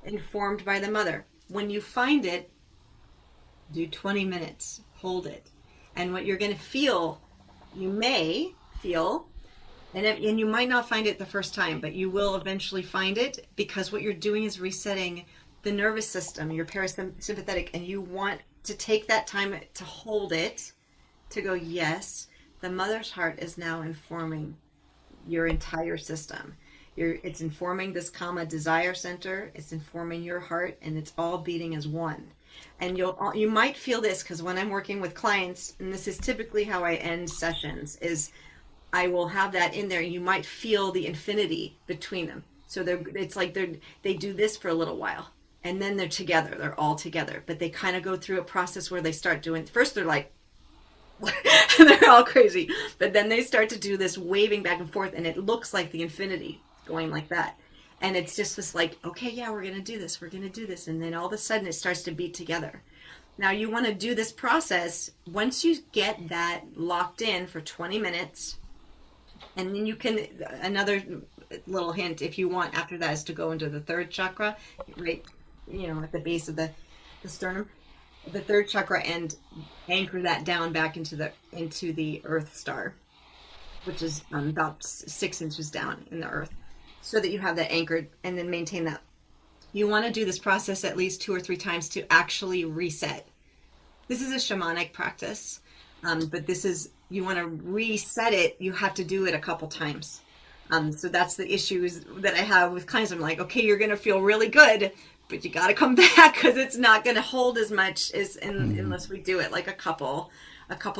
informed by the mother. When you find it, do 20 minutes, hold it. And what you're going to feel, you may feel And you might not find it the first time, but you will eventually find it, because what you're doing is resetting the nervous system, your parasympathetic, and you want to take that time to hold it, to go, yes, the mother's heart is now informing your entire system. It's informing this kama desire center, it's informing your heart, and it's all beating as one. And you might feel this, because when I'm working with clients, and this is typically how I end sessions, is I will have that in there. You might feel the infinity between them. So it's like they do this for a little while, and then they're together. They're all together, but they kind of go through a process where they start doing. First, they're like, they're all crazy, but then they start to do this waving back and forth, and it looks like the infinity going like that. And it's just this like, okay, yeah, we're gonna do this. We're gonna do this, and then all of a sudden it starts to beat together. Now you want to do this process once you get that locked in for 20 minutes. And then you can, another little hint, if you want after that, is to go into the third chakra, right, at the base of the sternum, the third chakra, and anchor that down back into the earth star, which is about 6 inches down in the earth, so that you have that anchored, and then maintain that. You want to do this process at least 2 or 3 times to actually reset. This is a shamanic practice, but you want to reset it, you have to do it a couple times. So that's the issues that I have with clients. I'm like, okay, you're going to feel really good, but you got to come back, because it's not going to hold as much unless we do it like a couple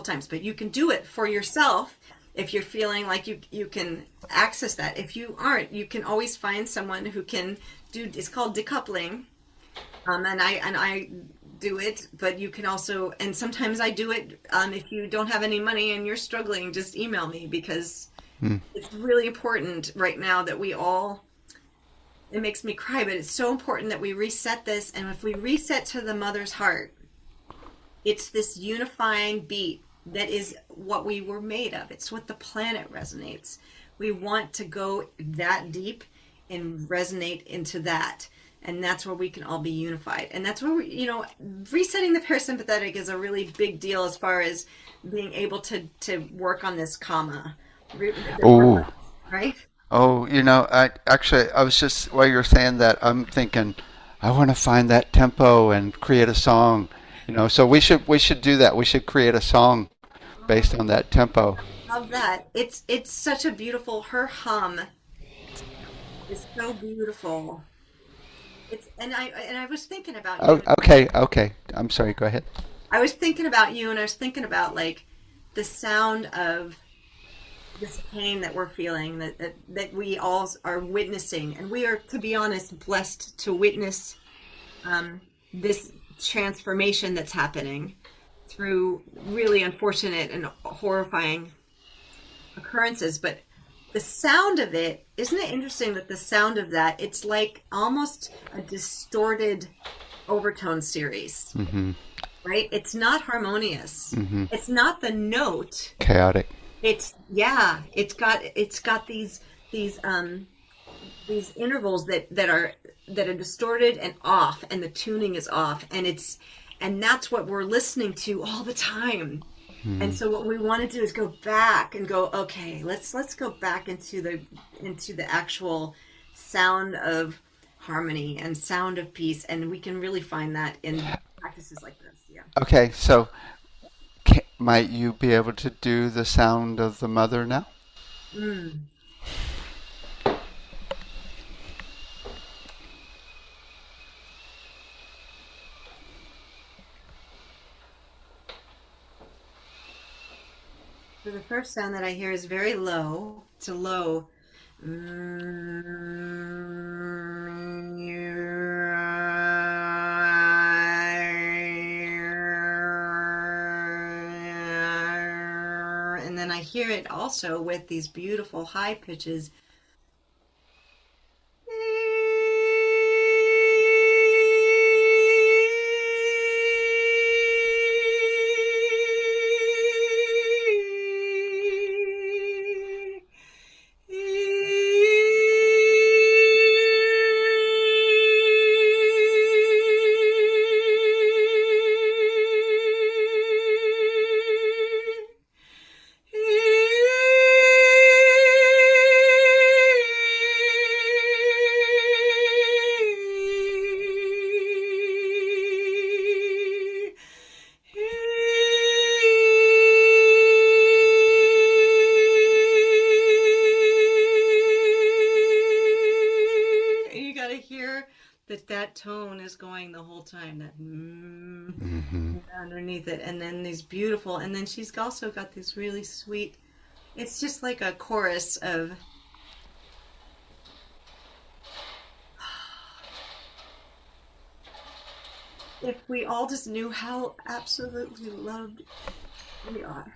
times. But you can do it for yourself if you're feeling like you can access that. If you aren't, you can always find someone who can do. It's called decoupling, and I do it, but you can also, and sometimes I do it, if you don't have any money and you're struggling, just email me, because it's really important right now that it makes me cry, but it's so important that we reset this. And if we reset to the mother's heart, it's this unifying beat that is what we were made of. It's what the planet resonates. We want to go that deep and resonate into that. And that's where we can all be unified. And that's where resetting the parasympathetic is a really big deal as far as being able to work on this kama. Oh, Right? oh, I was just, while you're saying that, I'm thinking, I want to find that tempo and create a song. So we should do that. We should create a song based on that tempo. Love that. It's such a beautiful, her hum is so beautiful. I was thinking about Oh, you. okay, okay. I'm sorry. Go ahead. I was thinking about you, and I was thinking about like the sound of this pain that we're feeling, that we all are witnessing, and we are, to be honest, blessed to witness this transformation that's happening through really unfortunate and horrifying occurrences. But the sound of it, isn't it interesting that the sound of that, it's like almost a distorted overtone series, right? It's not harmonious. It's not the note. Chaotic. It's got these intervals that are distorted and off, and the tuning is off, and that's what we're listening to all the time. And so what we want to do is go back and go, okay, let's go back into the actual sound of harmony and sound of peace, and we can really find that in practices like this. Yeah. Okay, so might you be able to do the sound of the mother now? Mm. So the first sound that I hear is very low. It's a low. And then I hear it also with these beautiful high pitches. going the whole time, that underneath it, and then these beautiful, and then she's also got these really sweet, it's just like a chorus of, if we all just knew how absolutely loved we are.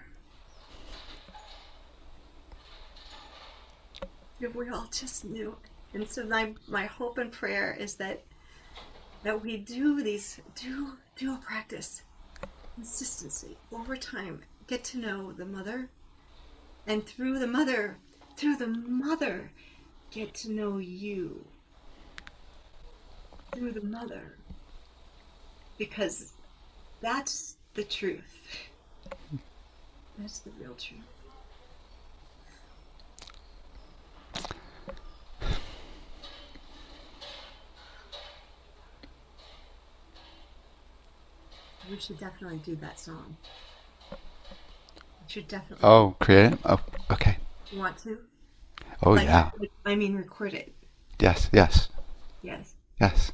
If we all just knew. And so my hope and prayer is that we do a practice, consistency, over time, get to know the mother, and through the mother, get to know you. Through the mother. Because that's the truth. That's the real truth. We should definitely do that song. We should definitely. Oh, create it? Oh, okay. You want to? Oh, yeah. I mean, record it. Yes, yes, Yes. yes.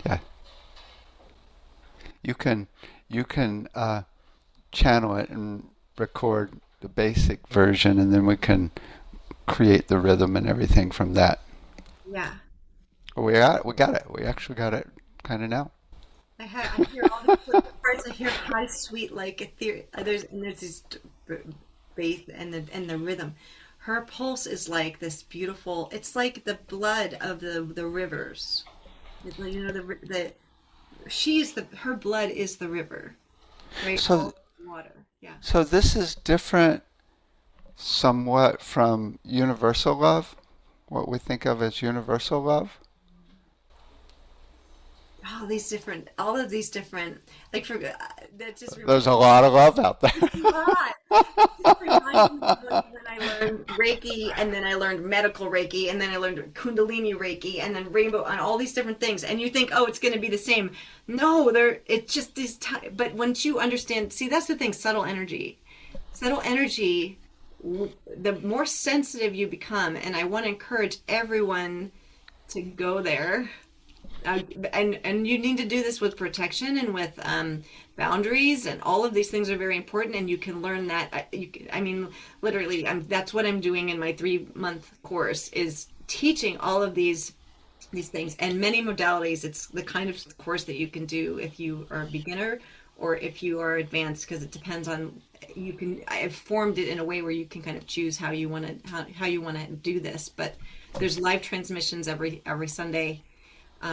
Yeah. You can channel it and record the basic version, and then we can create the rhythm and everything from that. Yeah. We got it. We got it. We actually got it kind of now. I hear all the parts. I hear high, sweet, like ethereal. There's this bass and the rhythm. Her pulse is like this beautiful. It's like the blood of the rivers. You know, her blood is the river, right? So Water. Yeah. So this is different somewhat from universal love, what we think of as universal love. All of these different, like for that just There's a lot of love out there. a lot. It just reminds me of like when I learned Reiki, and then I learned medical Reiki, and then I learned Kundalini Reiki, and then Rainbow, and all these different things. And you think, oh, it's going to be the same. No, it's just this time. But once you understand, see, that's the thing, subtle energy. Subtle energy, the more sensitive you become, and I want to encourage everyone to go there. And you need to do this with protection and with boundaries, and all of these things are very important, and you can learn that. I mean, literally, that's what I'm doing in my 3-month course, is teaching all of these things and many modalities. It's the kind of course that you can do if you are a beginner or if you are advanced, because it depends on, I've formed it in a way where you can kind of choose how you want to do this. But there's live transmissions every Sunday.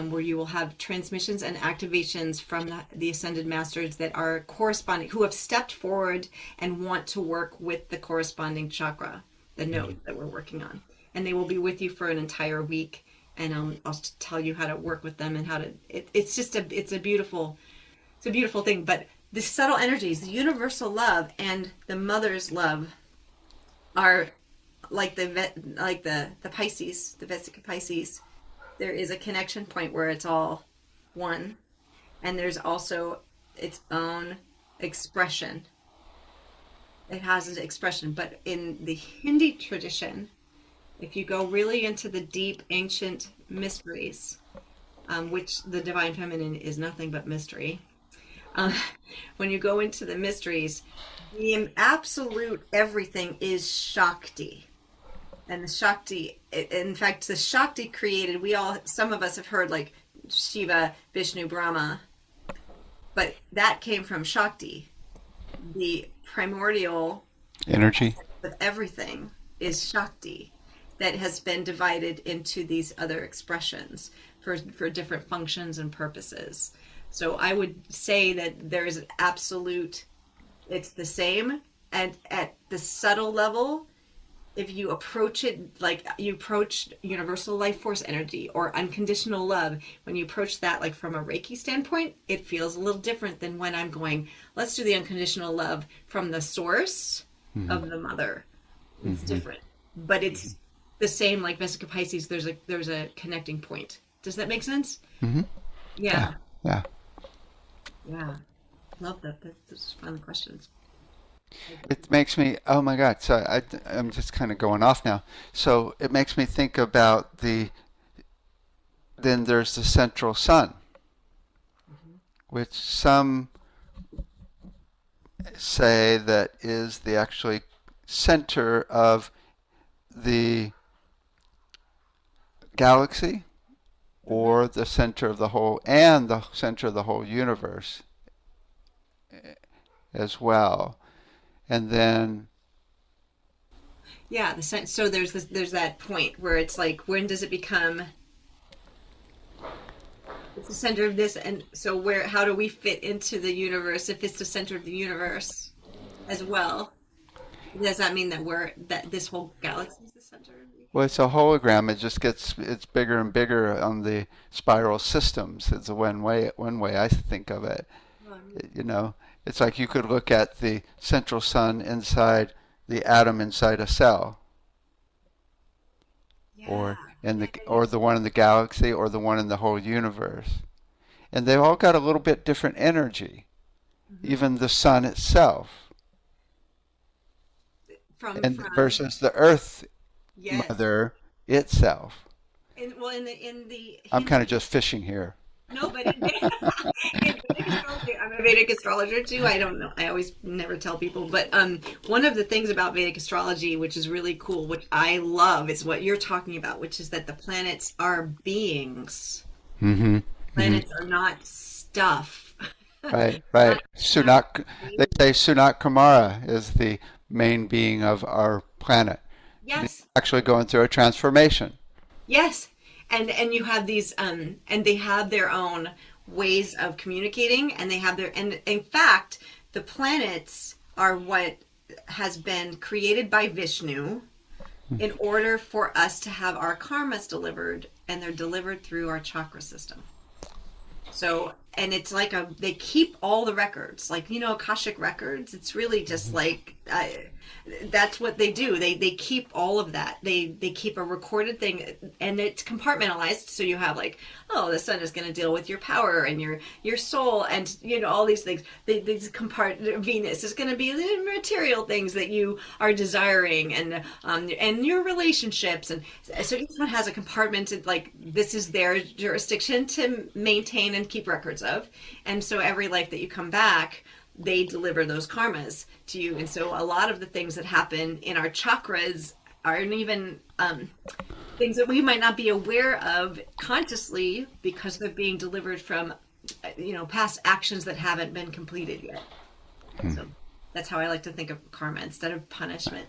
Where you will have transmissions and activations from the Ascended Masters that are corresponding, who have stepped forward and want to work with the corresponding chakra, the node that we're working on. And they will be with you for an entire week, and I'll tell you how to work with them and how to. It's a beautiful thing. But the subtle energies, the universal love and the mother's love, are like the Pisces, the Vesica Pisces. There is a connection point where it's all one, and there's also its own expression. It has an expression, but in the Hindi tradition, if you go really into the deep ancient mysteries, which the Divine Feminine is nothing but mystery, when you go into the mysteries, the absolute everything is Shakti. And the Shakti, in fact, the Shakti created, some of us have heard like Shiva, Vishnu, Brahma, but that came from Shakti. The primordial Energy of everything is Shakti, that has been divided into these other expressions for different functions and purposes. So I would say that there is an absolute, it's the same, and at the subtle level, if you approach it like you approach universal life force energy or unconditional love, when you approach that like from a Reiki standpoint, it feels a little different than when I'm going, let's do the unconditional love from the source of the mother. It's different, but it's the same. Like Vesica Pisces, there's a connecting point. Does that make sense? Yeah. Love that. That's fun questions. It makes me, oh my God, so I'm just kind of going off now. So it makes me think about the then there's the central sun, which some say that is the actually center of the galaxy, or the center of the whole, and the center of the whole universe as well. And then Yeah, so there's that point where it's like, when does it become it's the center of this, and so where how do we fit into the universe if it's the center of the universe as well? Does that mean that this whole galaxy is the center of the well, it's a hologram. It just gets it's bigger and bigger on the spiral systems. It's a one way I think of it. You know, it's like you could look at the central sun inside the atom inside a cell, Yeah. or the one in the galaxy, or the one in the whole universe, and they've all got a little bit different energy. Even the sun itself, and From versus the Earth yes. Mother itself. In the I'm Hindu, kind of just fishing here. no, but in Vedic astrology, I'm a Vedic astrologer too. I don't know. I always never tell people, but one of the things about Vedic astrology, which is really cool, which I love, is what you're talking about, which is that the planets are beings. Mm-hmm. Planets are not stuff. Right, Not right. Sunak, they say Sunak Kumara is the main being of our planet. And he's Yes, actually going through a transformation. yes, and you have these and they have their own ways of communicating, and they have their and in fact, the planets are what has been created by Vishnu in order for us to have our karmas delivered, and they're delivered through our chakra system. So, and it's like they keep all the records, like, Akashic records. It's really just like, that's what they do. They keep all of that. They keep a recorded thing, and it's compartmentalized. So you have like, oh, the sun is going to deal with your power and your soul, and all these things. These Venus is going to be the material things that you are desiring, and your relationships, and so each one has a compartmented, like, this is their jurisdiction to maintain and keep records of, and so every life that you come back, they deliver those karmas to you. And so a lot of the things that happen in our chakras aren't even things that we might not be aware of consciously, because they're being delivered from past actions that haven't been completed yet. So that's how I like to think of karma instead of punishment.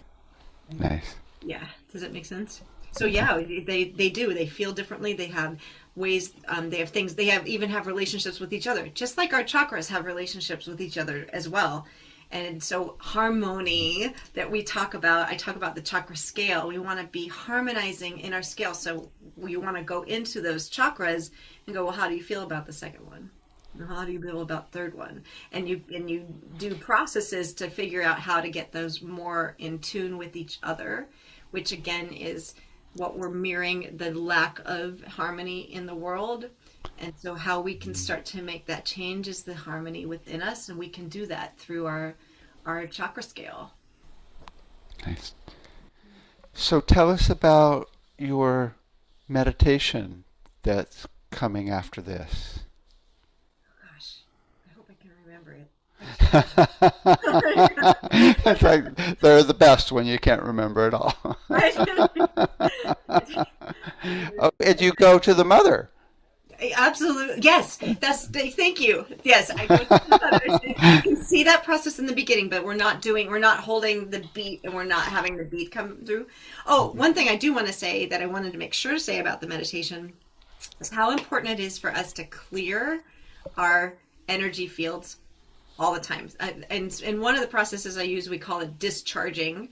Nice. Yeah, does that make sense? So yeah, they do. They feel differently. They have ways. They have things. They even have relationships with each other, just like our chakras have relationships with each other as well. And so harmony that we talk about, I talk about the chakra scale. We want to be harmonizing in our scale. So we want to go into those chakras and go, well, how do you feel about the second one? And how do you feel about the third one? And you do processes to figure out how to get those more in tune with each other, which again is what we're mirroring, the lack of harmony in the world. And so how we can start to make that change is the harmony within us, and we can do that through our chakra scale. Nice. So tell us about your meditation that's coming after this. Gosh, I hope I can remember it. It's like they're the best when you can't remember it all. Oh, and you go to the mother. Absolutely. Yes. Thank you. Yes. I go to the others. You can see that process in the beginning, but we're not holding the beat, and we're not having the beat come through. Oh, one thing I do want to say that I wanted to make sure to say about the meditation is how important it is for us to clear our energy fields all the time. And one of the processes I use, we call it discharging.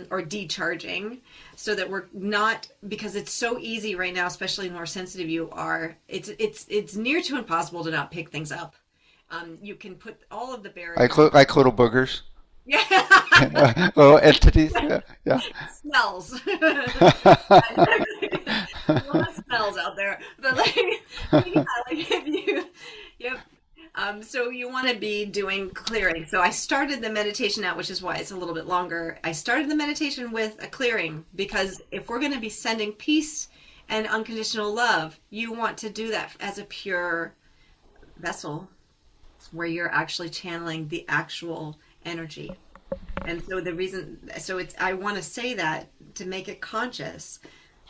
Or decharging, so that we're not, because it's so easy right now, especially the more sensitive you are, it's near to impossible to not pick things up. You can put all of the barriers, Like little boogers, yeah, little entities. Yeah, yeah. smells. A lot of smells out there, but like, yeah, like if you, yep. So you want to be doing clearing. So I started the meditation out, which is why it's a little bit longer. I started the meditation with a clearing, because if we're going to be sending peace And unconditional love, you want to do that as a pure vessel where you're actually channeling the actual energy. And so the reason, so it's, I want to say that to make it conscious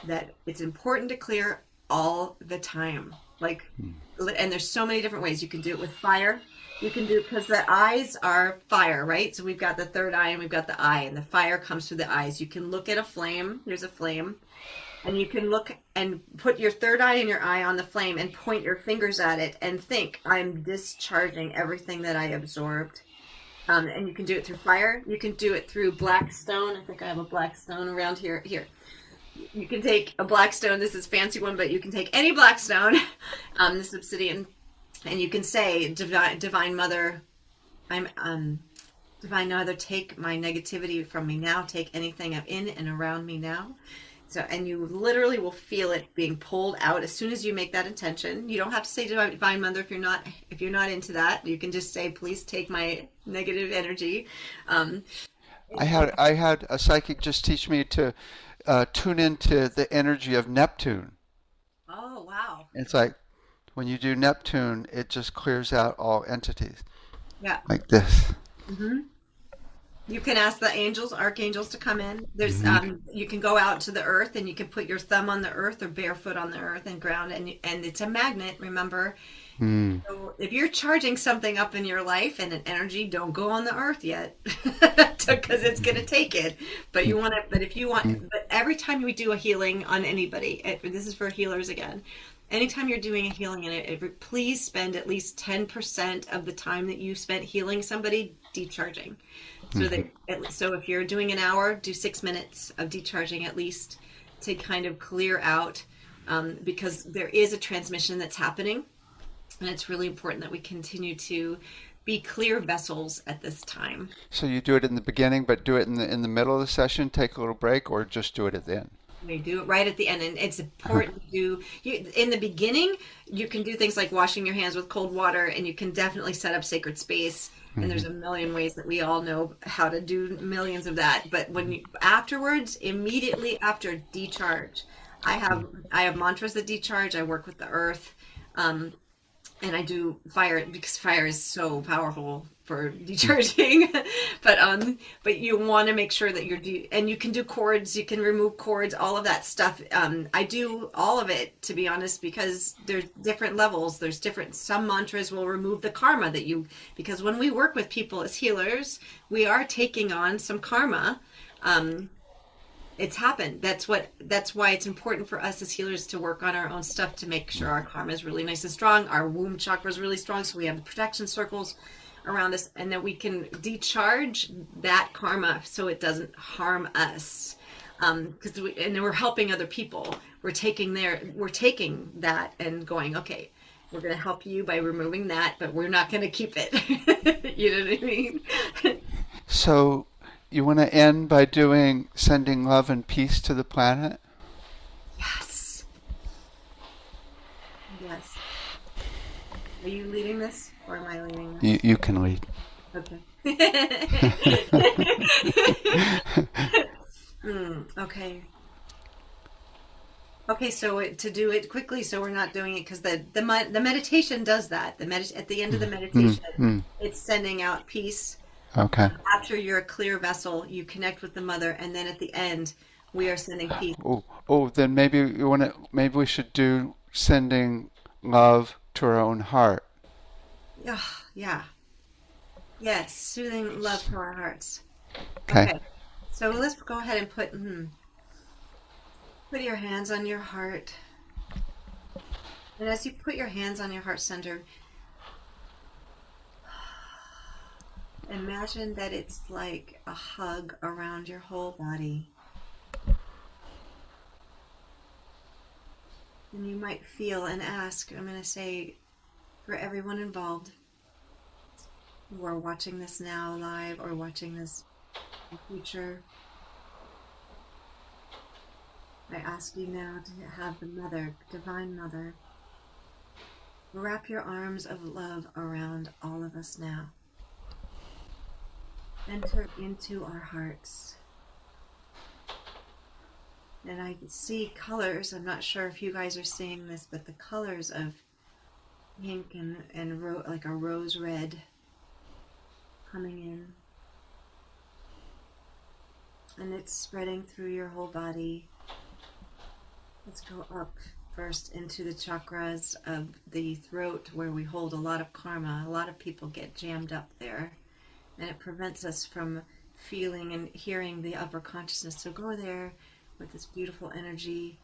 that it's important to clear all the time. Like, and there's so many different ways. You can do it with fire. You can do, because the eyes are fire, right? So we've got the third eye and we've got the eye, and the fire comes through the eyes. You can look at a flame. There's a flame. And you can look and put your third eye and your eye on the flame and point your fingers at it and think, I'm discharging everything that I absorbed. And you can do it through fire. You can do it through black stone. I think I have a black stone around here. Here. You can take a black stone. This is a fancy one, but you can take any black stone, this obsidian, and you can say, Divine Mother, I'm Divine Mother, take my negativity from me now. Take anything in and around me now. So, and you literally will feel it being pulled out as soon as you make that intention. You don't have to say Divine Mother if you're not into that. You can just say, please take my negative energy. I had a psychic just teach me to tune into the energy of Neptune. Oh, wow. It's like when you do Neptune, it just clears out all entities Yeah. like this. Mm-hmm. You can ask the angels, archangels to come in. There's you can go out to the earth and you can put your thumb on the earth or barefoot on the earth and ground, and it's a magnet, remember. So if you're charging something up in your life and an energy, don't go on the earth yet because it's going to take it. But you want to, but if you want, but every time we do a healing on anybody, this is for healers again. Anytime you're doing a healing in it, please spend at least 10% of the time that you spent healing somebody decharging. So if you're doing an hour, do 6 minutes of decharging at least to kind of clear out, because there is a transmission that's happening, and it's really important that we continue to be clear vessels at this time. So you do it in the beginning, but do it in the middle of the session, take a little break, or just do it at the end? We do it right at the end, and it's important to do. In the beginning, you can do things like washing your hands with cold water, and you can definitely set up sacred space. And there's a million ways that we all know how to do millions of that. But when you afterwards, immediately after decharge, I have mantras that decharge. I work with the earth, and I do fire because fire is so powerful for decharging. But you want to make sure that and you can do cords, you can remove cords, all of that stuff. I do all of it, to be honest, because there's different levels. Some mantras will remove the karma because when we work with people as healers, we are taking on some karma. It's happened. That's why it's important for us as healers to work on our own stuff to make sure our karma is really nice and strong. Our womb chakra is really strong, so we have the protection circles around us, and that we can decharge that karma so it doesn't harm us. Because we're helping other people. We're taking that and going, okay, we're going to help you by removing that, but we're not going to keep it. You know what I mean? So you want to end by sending love and peace to the planet? Yes. Yes. Are you leading this, or am I leading this? You can lead. Okay. Okay. Okay, so to do it quickly, so we're not doing it, because the meditation does that. At the end of the meditation, it's sending out peace. Okay. After you're a clear vessel, you connect with the mother, and then at the end, we are sending peace. Then maybe we should do sending love to our own heart. Yeah. Yes, soothing love to our hearts. Okay. So let's go ahead and put your hands on your heart. And as you put your hands on your heart center, imagine that it's like a hug around your whole body. And you might feel and ask, I'm going to say, for everyone involved who are watching this now live or watching this in the future, I ask you now to have the Mother, Divine Mother, wrap your arms of love around all of us now. Enter into our hearts. And I see colors. I'm not sure if you guys are seeing this, but the colors of pink and like a rose red coming in. And it's spreading through your whole body. Let's go up first into the chakras of the throat, where we hold a lot of karma. A lot of people get jammed up there, and it prevents us from feeling and hearing the upper consciousness. So go there with this beautiful energy,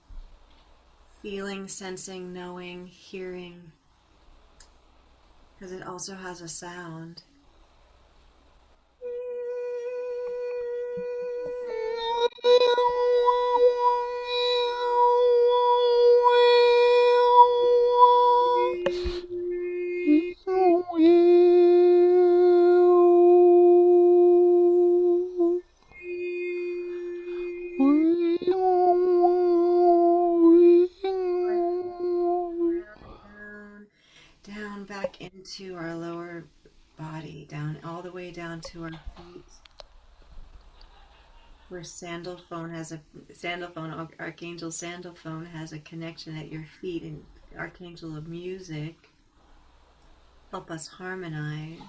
feeling, sensing, knowing, hearing, because it also has a sound. Down back into our lower body, down all the way down to our feet, where Archangel Sandalphone has a connection at your feet, and Archangel of Music help us harmonize.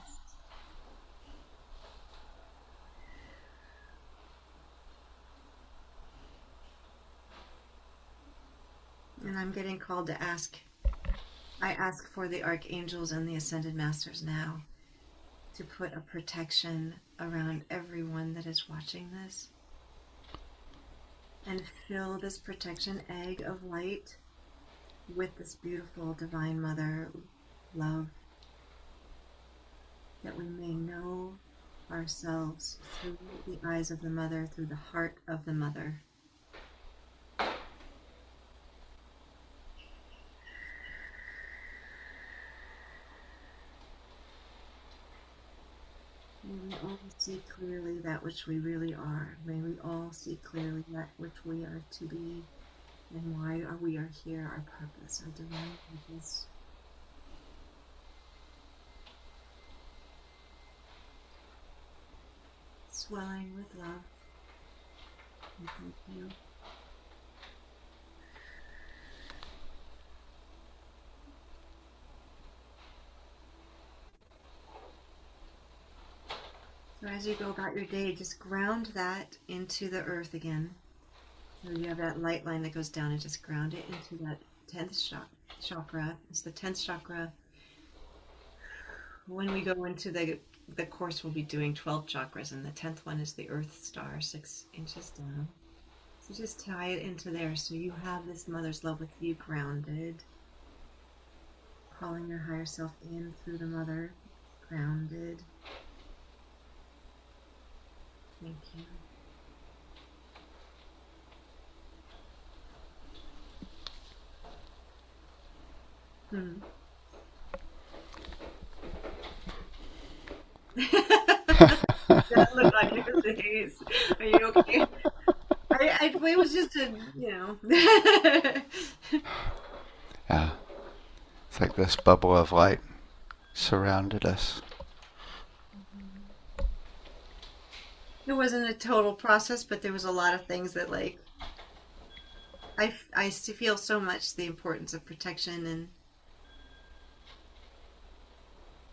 And I'm getting called to ask. I ask for the archangels and the ascended masters now to put a protection around everyone that is watching this, and fill this protection egg of light with this beautiful Divine Mother love, that we may know ourselves through the eyes of the Mother, through the heart of the Mother. May we all see clearly that which we really are. May we all see clearly that which we are to be, and why we are here, our purpose, our divine purpose. Swelling with love. And thank you. So as you go about your day, just ground that into the earth again. So you have that light line that goes down, and just ground it into that 10th chakra. It's the 10th chakra. When we go into the course, we'll be doing 12 chakras, and the 10th one is the earth star, 6 inches down. So just tie it into there, so you have this Mother's love with you grounded. Calling your higher self in through the Mother, grounded. Thank you. That look on your face. Are you okay? It was just Yeah. It's like this bubble of light surrounded us. It wasn't a total process, but there was a lot of things that, like, I feel so much the importance of protection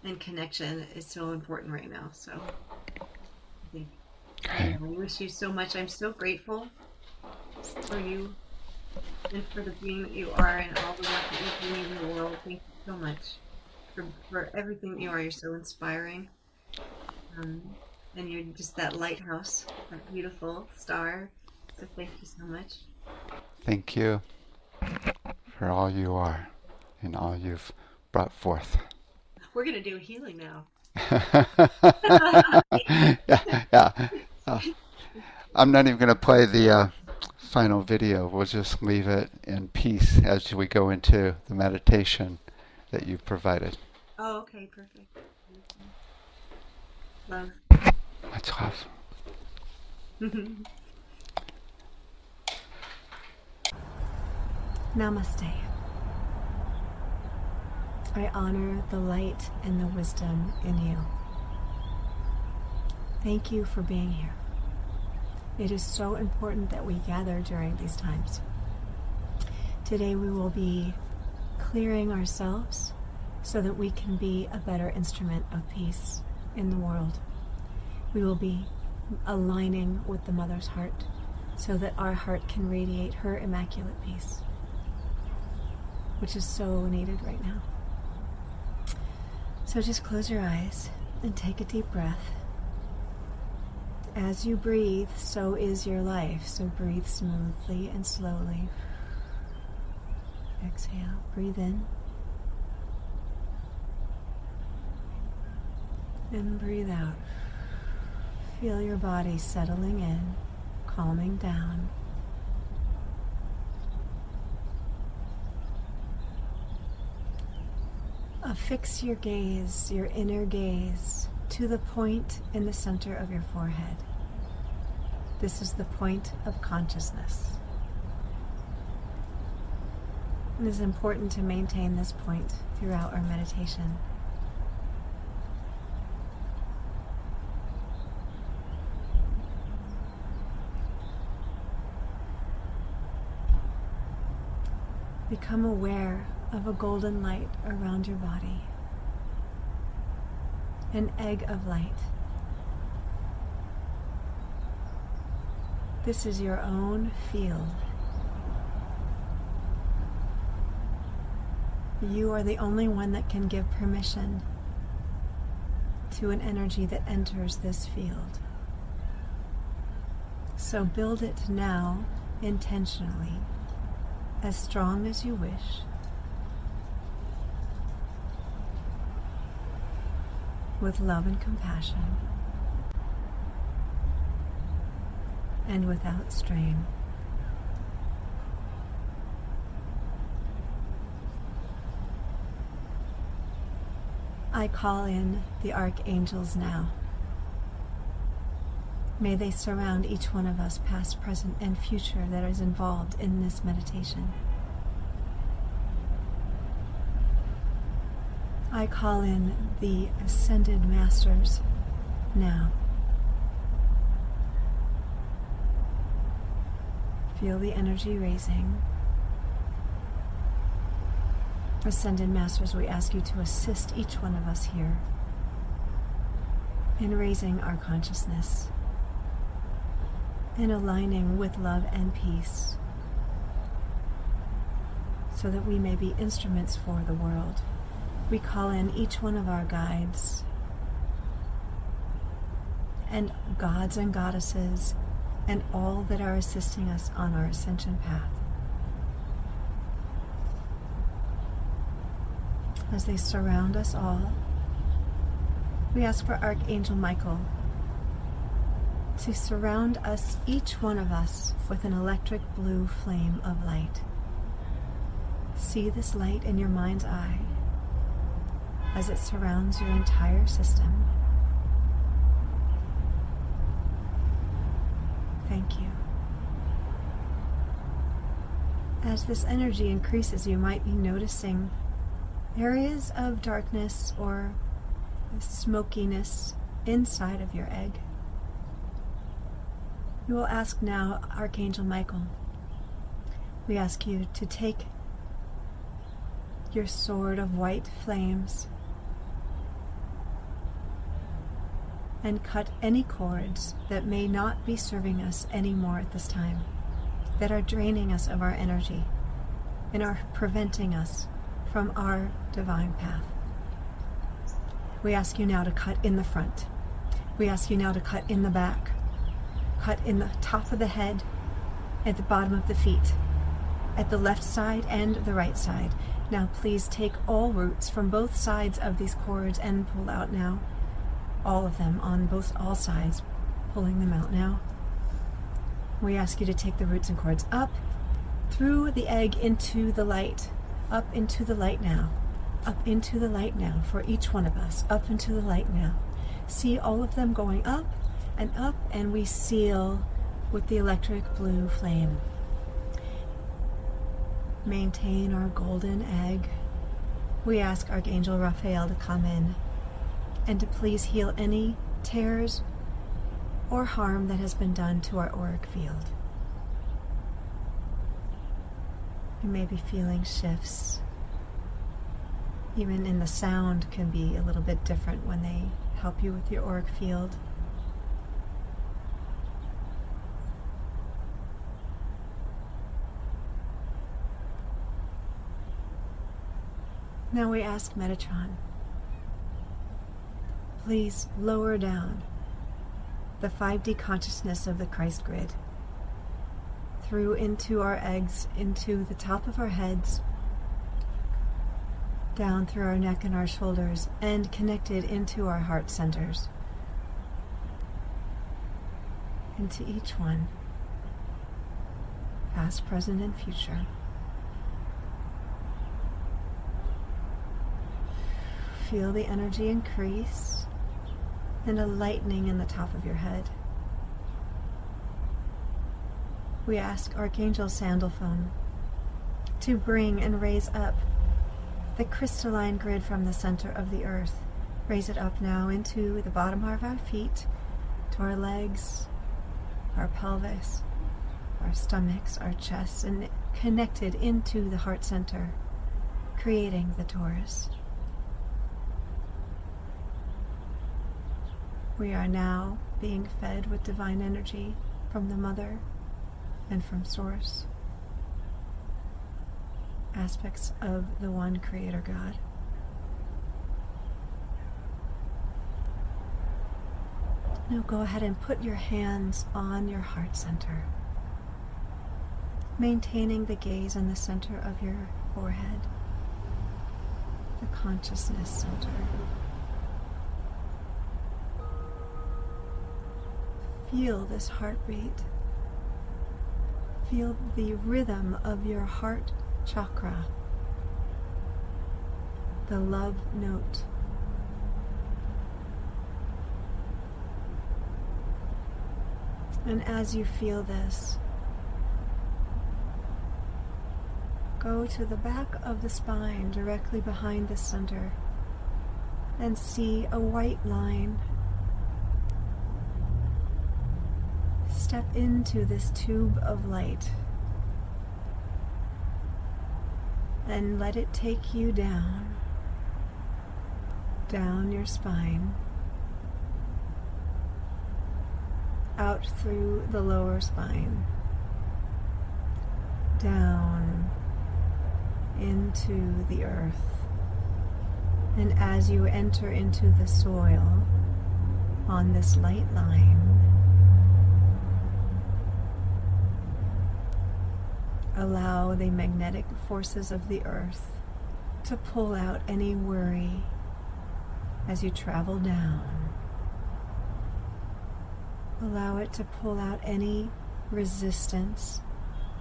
and connection is so important right now. So I think I wish you so much. I'm so grateful for you and for the being that you are, and all the work that you're doing in the world. Thank you so much for everything that you are. You're so inspiring. And you're just that lighthouse, that beautiful star. So thank you so much. Thank you for all you are and all you've brought forth. We're going to do healing now. Yeah. I'm not even going to play the final video. We'll just leave it in peace as we go into the meditation that you've provided. Oh, okay, perfect. Love. Much love. Namaste. I honor the light and the wisdom in you. Thank you for being here. It is so important that we gather during these times. Today we will be clearing ourselves so that we can be a better instrument of peace in the world. We will be aligning with the Mother's heart so that our heart can radiate her immaculate peace, which is so needed right now. So just close your eyes and take a deep breath. As you breathe, so is your life. So breathe smoothly and slowly. Exhale. Breathe in. And breathe out. Feel your body settling in, calming down. Affix your gaze, your inner gaze, to the point in the center of your forehead. This is the point of consciousness. It is important to maintain this point throughout our meditation. Become aware of a golden light around your body, an egg of light. This is your own field. You are the only one that can give permission to an energy that enters this field. So build it now intentionally, as strong as you wish, with love and compassion, and without strain. I call in the archangels now. May they surround each one of us, past, present, and future, that is involved in this meditation. I call in the ascended masters now. Feel the energy raising. Ascended masters, we ask you to assist each one of us here in raising our consciousness, in aligning with love and peace, so that we may be instruments for the world. We call in each one of our guides and gods and goddesses and all that are assisting us on our ascension path. As they surround us all, we ask for Archangel Michael to surround us, each one of us, with an electric blue flame of light. See this light in your mind's eye as it surrounds your entire system. Thank you. As this energy increases, you might be noticing areas of darkness or smokiness inside of your egg. We will ask now Archangel Michael, we ask you to take your sword of white flames and cut any cords that may not be serving us anymore at this time, that are draining us of our energy and are preventing us from our divine path. We ask you now to cut in the front. We ask you now to cut in the back, cut in the top of the head, at the bottom of the feet, at the left side and the right side. Now please take all roots from both sides of these cords and pull out now. All of them on all sides, pulling them out now. We ask you to take the roots and cords up through the egg into the light, up into the light now, up into the light now for each one of us, up into the light now. See all of them going up, and we seal with the electric blue flame. Maintain our golden egg. We ask Archangel Raphael to come in and to please heal any tears or harm that has been done to our auric field. You may be feeling shifts. Even in the sound can be a little bit different when they help you with your auric field. Now we ask Metatron, please lower down the 5D consciousness of the Christ grid through into our eggs, into the top of our heads, down through our neck and our shoulders, and connected into our heart centers, into each one, past, present, and future. Feel the energy increase and a lightening in the top of your head. We ask Archangel Sandalphon to bring and raise up the crystalline grid from the center of the earth. Raise it up now into the bottom of our feet, to our legs, our pelvis, our stomachs, our chests, and connected into the heart center, creating the torus. We are now being fed with divine energy from the Mother and from Source, aspects of the one Creator God. Now go ahead and put your hands on your heart center, maintaining the gaze in the center of your forehead, the consciousness center. Feel this heartbeat. Feel the rhythm of your heart chakra, the love note. And as you feel this, go to the back of the spine directly behind the center and see a white line. Step into this tube of light and let it take you down your spine, out through the lower spine, down into the earth. And as you enter into the soil on this light line, allow the magnetic forces of the earth to pull out any worry as you travel down. Allow it to pull out any resistance,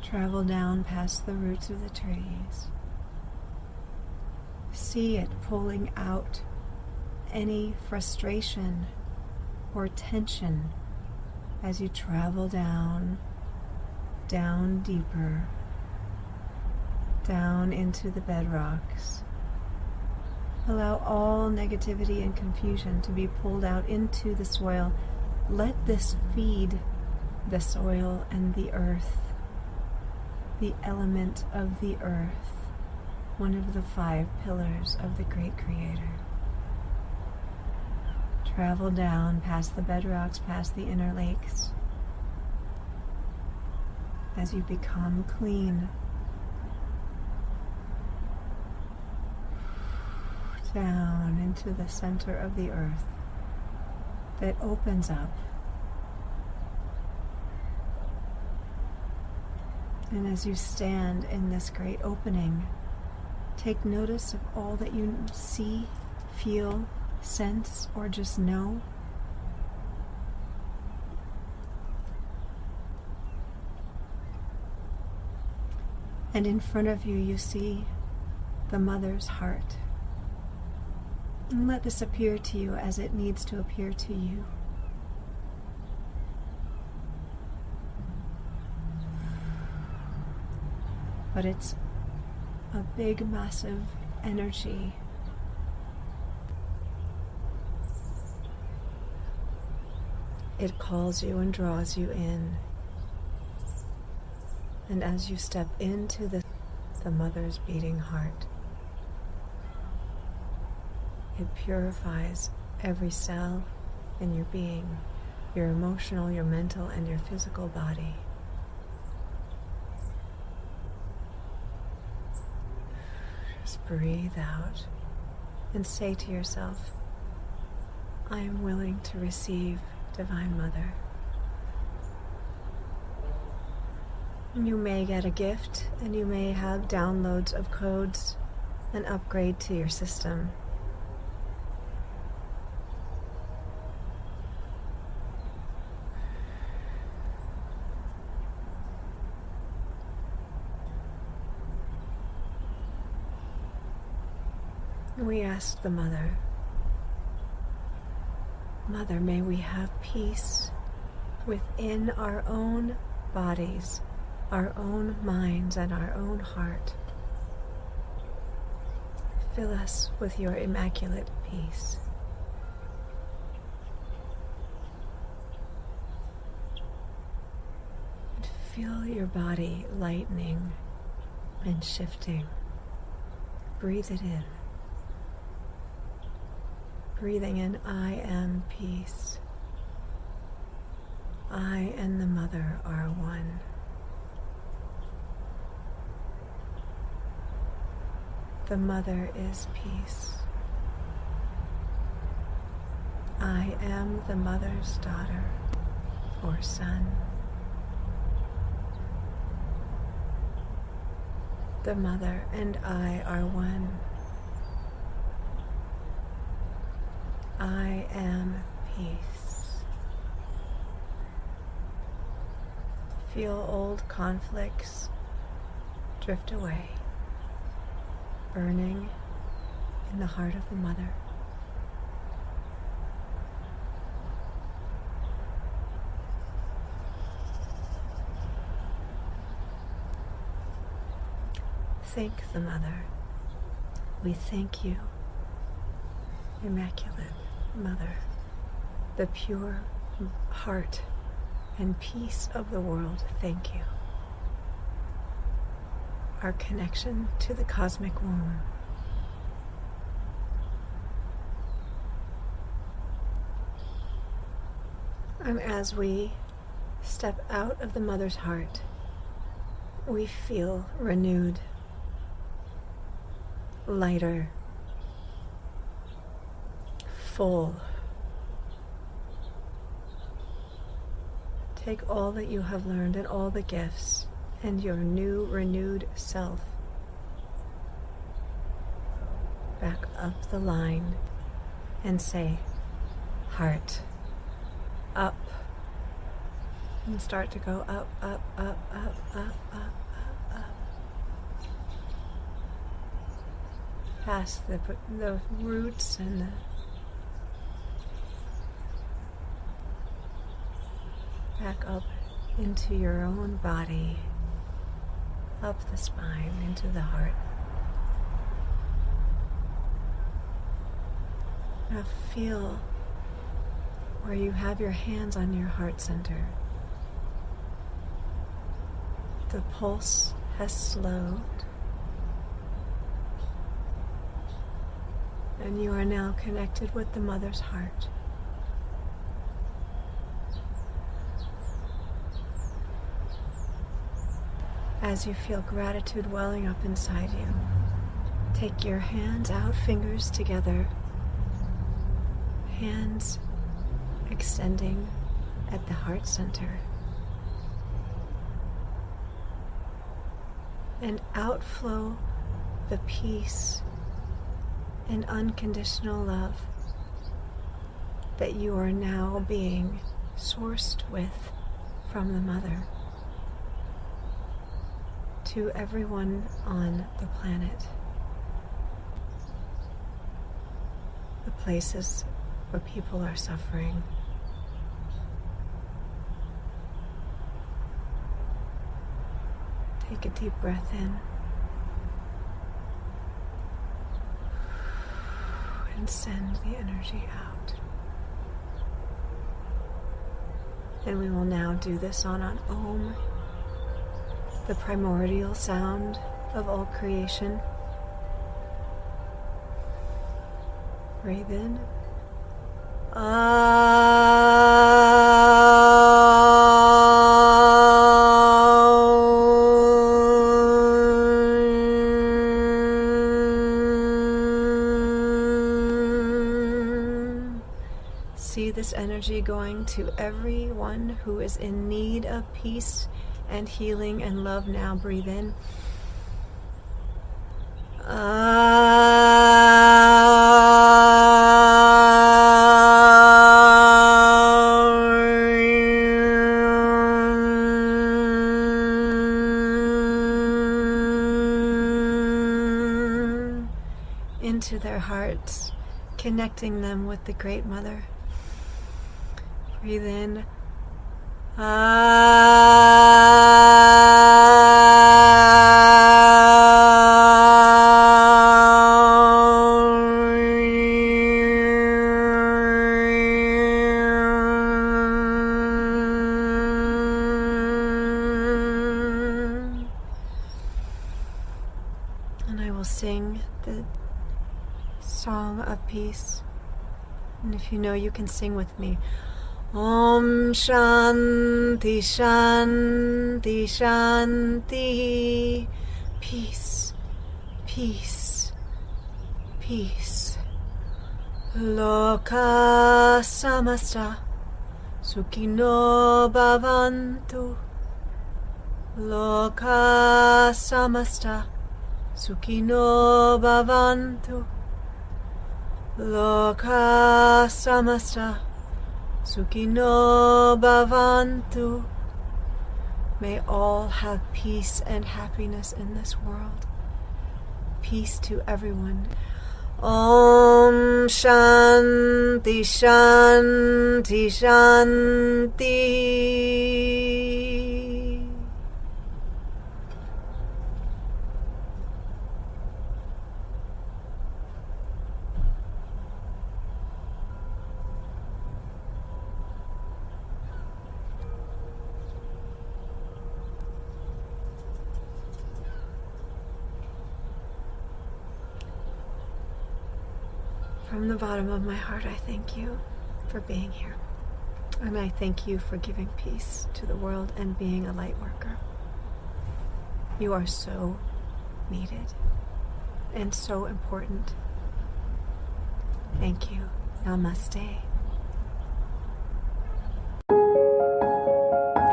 travel down past the roots of the trees. See it pulling out any frustration or tension as you travel down deeper, down into the bedrocks. Allow all negativity and confusion to be pulled out into the soil. Let this feed the soil and the earth, the element of the earth, one of the 5 pillars of the great Creator. Travel down past the bedrocks, past the inner lakes, as you become clean. Down into the center of the earth that opens up. And as you stand in this great opening, take notice of all that you see, feel, sense, or just know. And in front of you, you see the mother's heart. And let this appear to you as it needs to appear to you. But it's a big, massive energy. it calls you and draws you in. And as you step into the mother's beating heart, it purifies every cell in your being, your emotional, your mental, and your physical body. Just breathe out and say to yourself, I am willing to receive Divine Mother. You may get a gift, and you may have downloads of codes, an upgrade to your system. We asked the Mother, Mother, may we have peace within our own bodies, our own minds, and our own heart. Fill us with your immaculate peace. And feel your body lightening and shifting. Breathe it in. Breathing in, I am peace. I and the Mother are one. The Mother is peace. I am the Mother's daughter or son. The Mother and I are one. I am peace. Feel old conflicts drift away, burning in the heart of the Mother. Thank the Mother. We thank you, Immaculate Mother, the pure heart and peace of the world. Thank you. Our connection to the cosmic womb. And as we step out of the Mother's heart, we feel renewed, lighter, full. Take all that you have learned and all the gifts and your new renewed self back up the line and say, heart, up, and start to go up, up, up, up, up, up, up, up, past the roots and the back up into your own body, up the spine, into the heart. Now feel where you have your hands on your heart center. The pulse has slowed, and you are now connected with the Mother's heart. As you feel gratitude welling up inside you, take your hands out, fingers together, hands extending at the heart center, and outflow the peace and unconditional love that you are now being sourced with from the Mother to everyone on the planet. The places where people are suffering. Take a deep breath in and send the energy out. And we will now do this on an Om, the primordial sound of all creation. Breathe in. See this energy going to everyone who is in need of peace and healing and love. Now breathe in. Into their hearts, connecting them with the Great Mother. Breathe in. And I will sing the song of peace. And if you know, you can sing with me. Om Shanti Shanti Shanti. Peace, peace, peace. Loka samasta sukhino bhavantu. Loka samasta sukhino bhavantu. Loka samasta sukhino bhavantu. May all have peace and happiness in this world. Peace to everyone. Om Shanti Shanti Shanti. From the bottom of my heart, I thank you for being here. And I thank you for giving peace to the world and being a light worker. You are so needed and so important. Thank you. Namaste.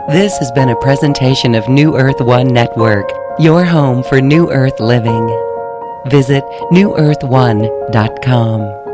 This has been a presentation of New Earth One Network, your home for New Earth living. Visit newearth1.com.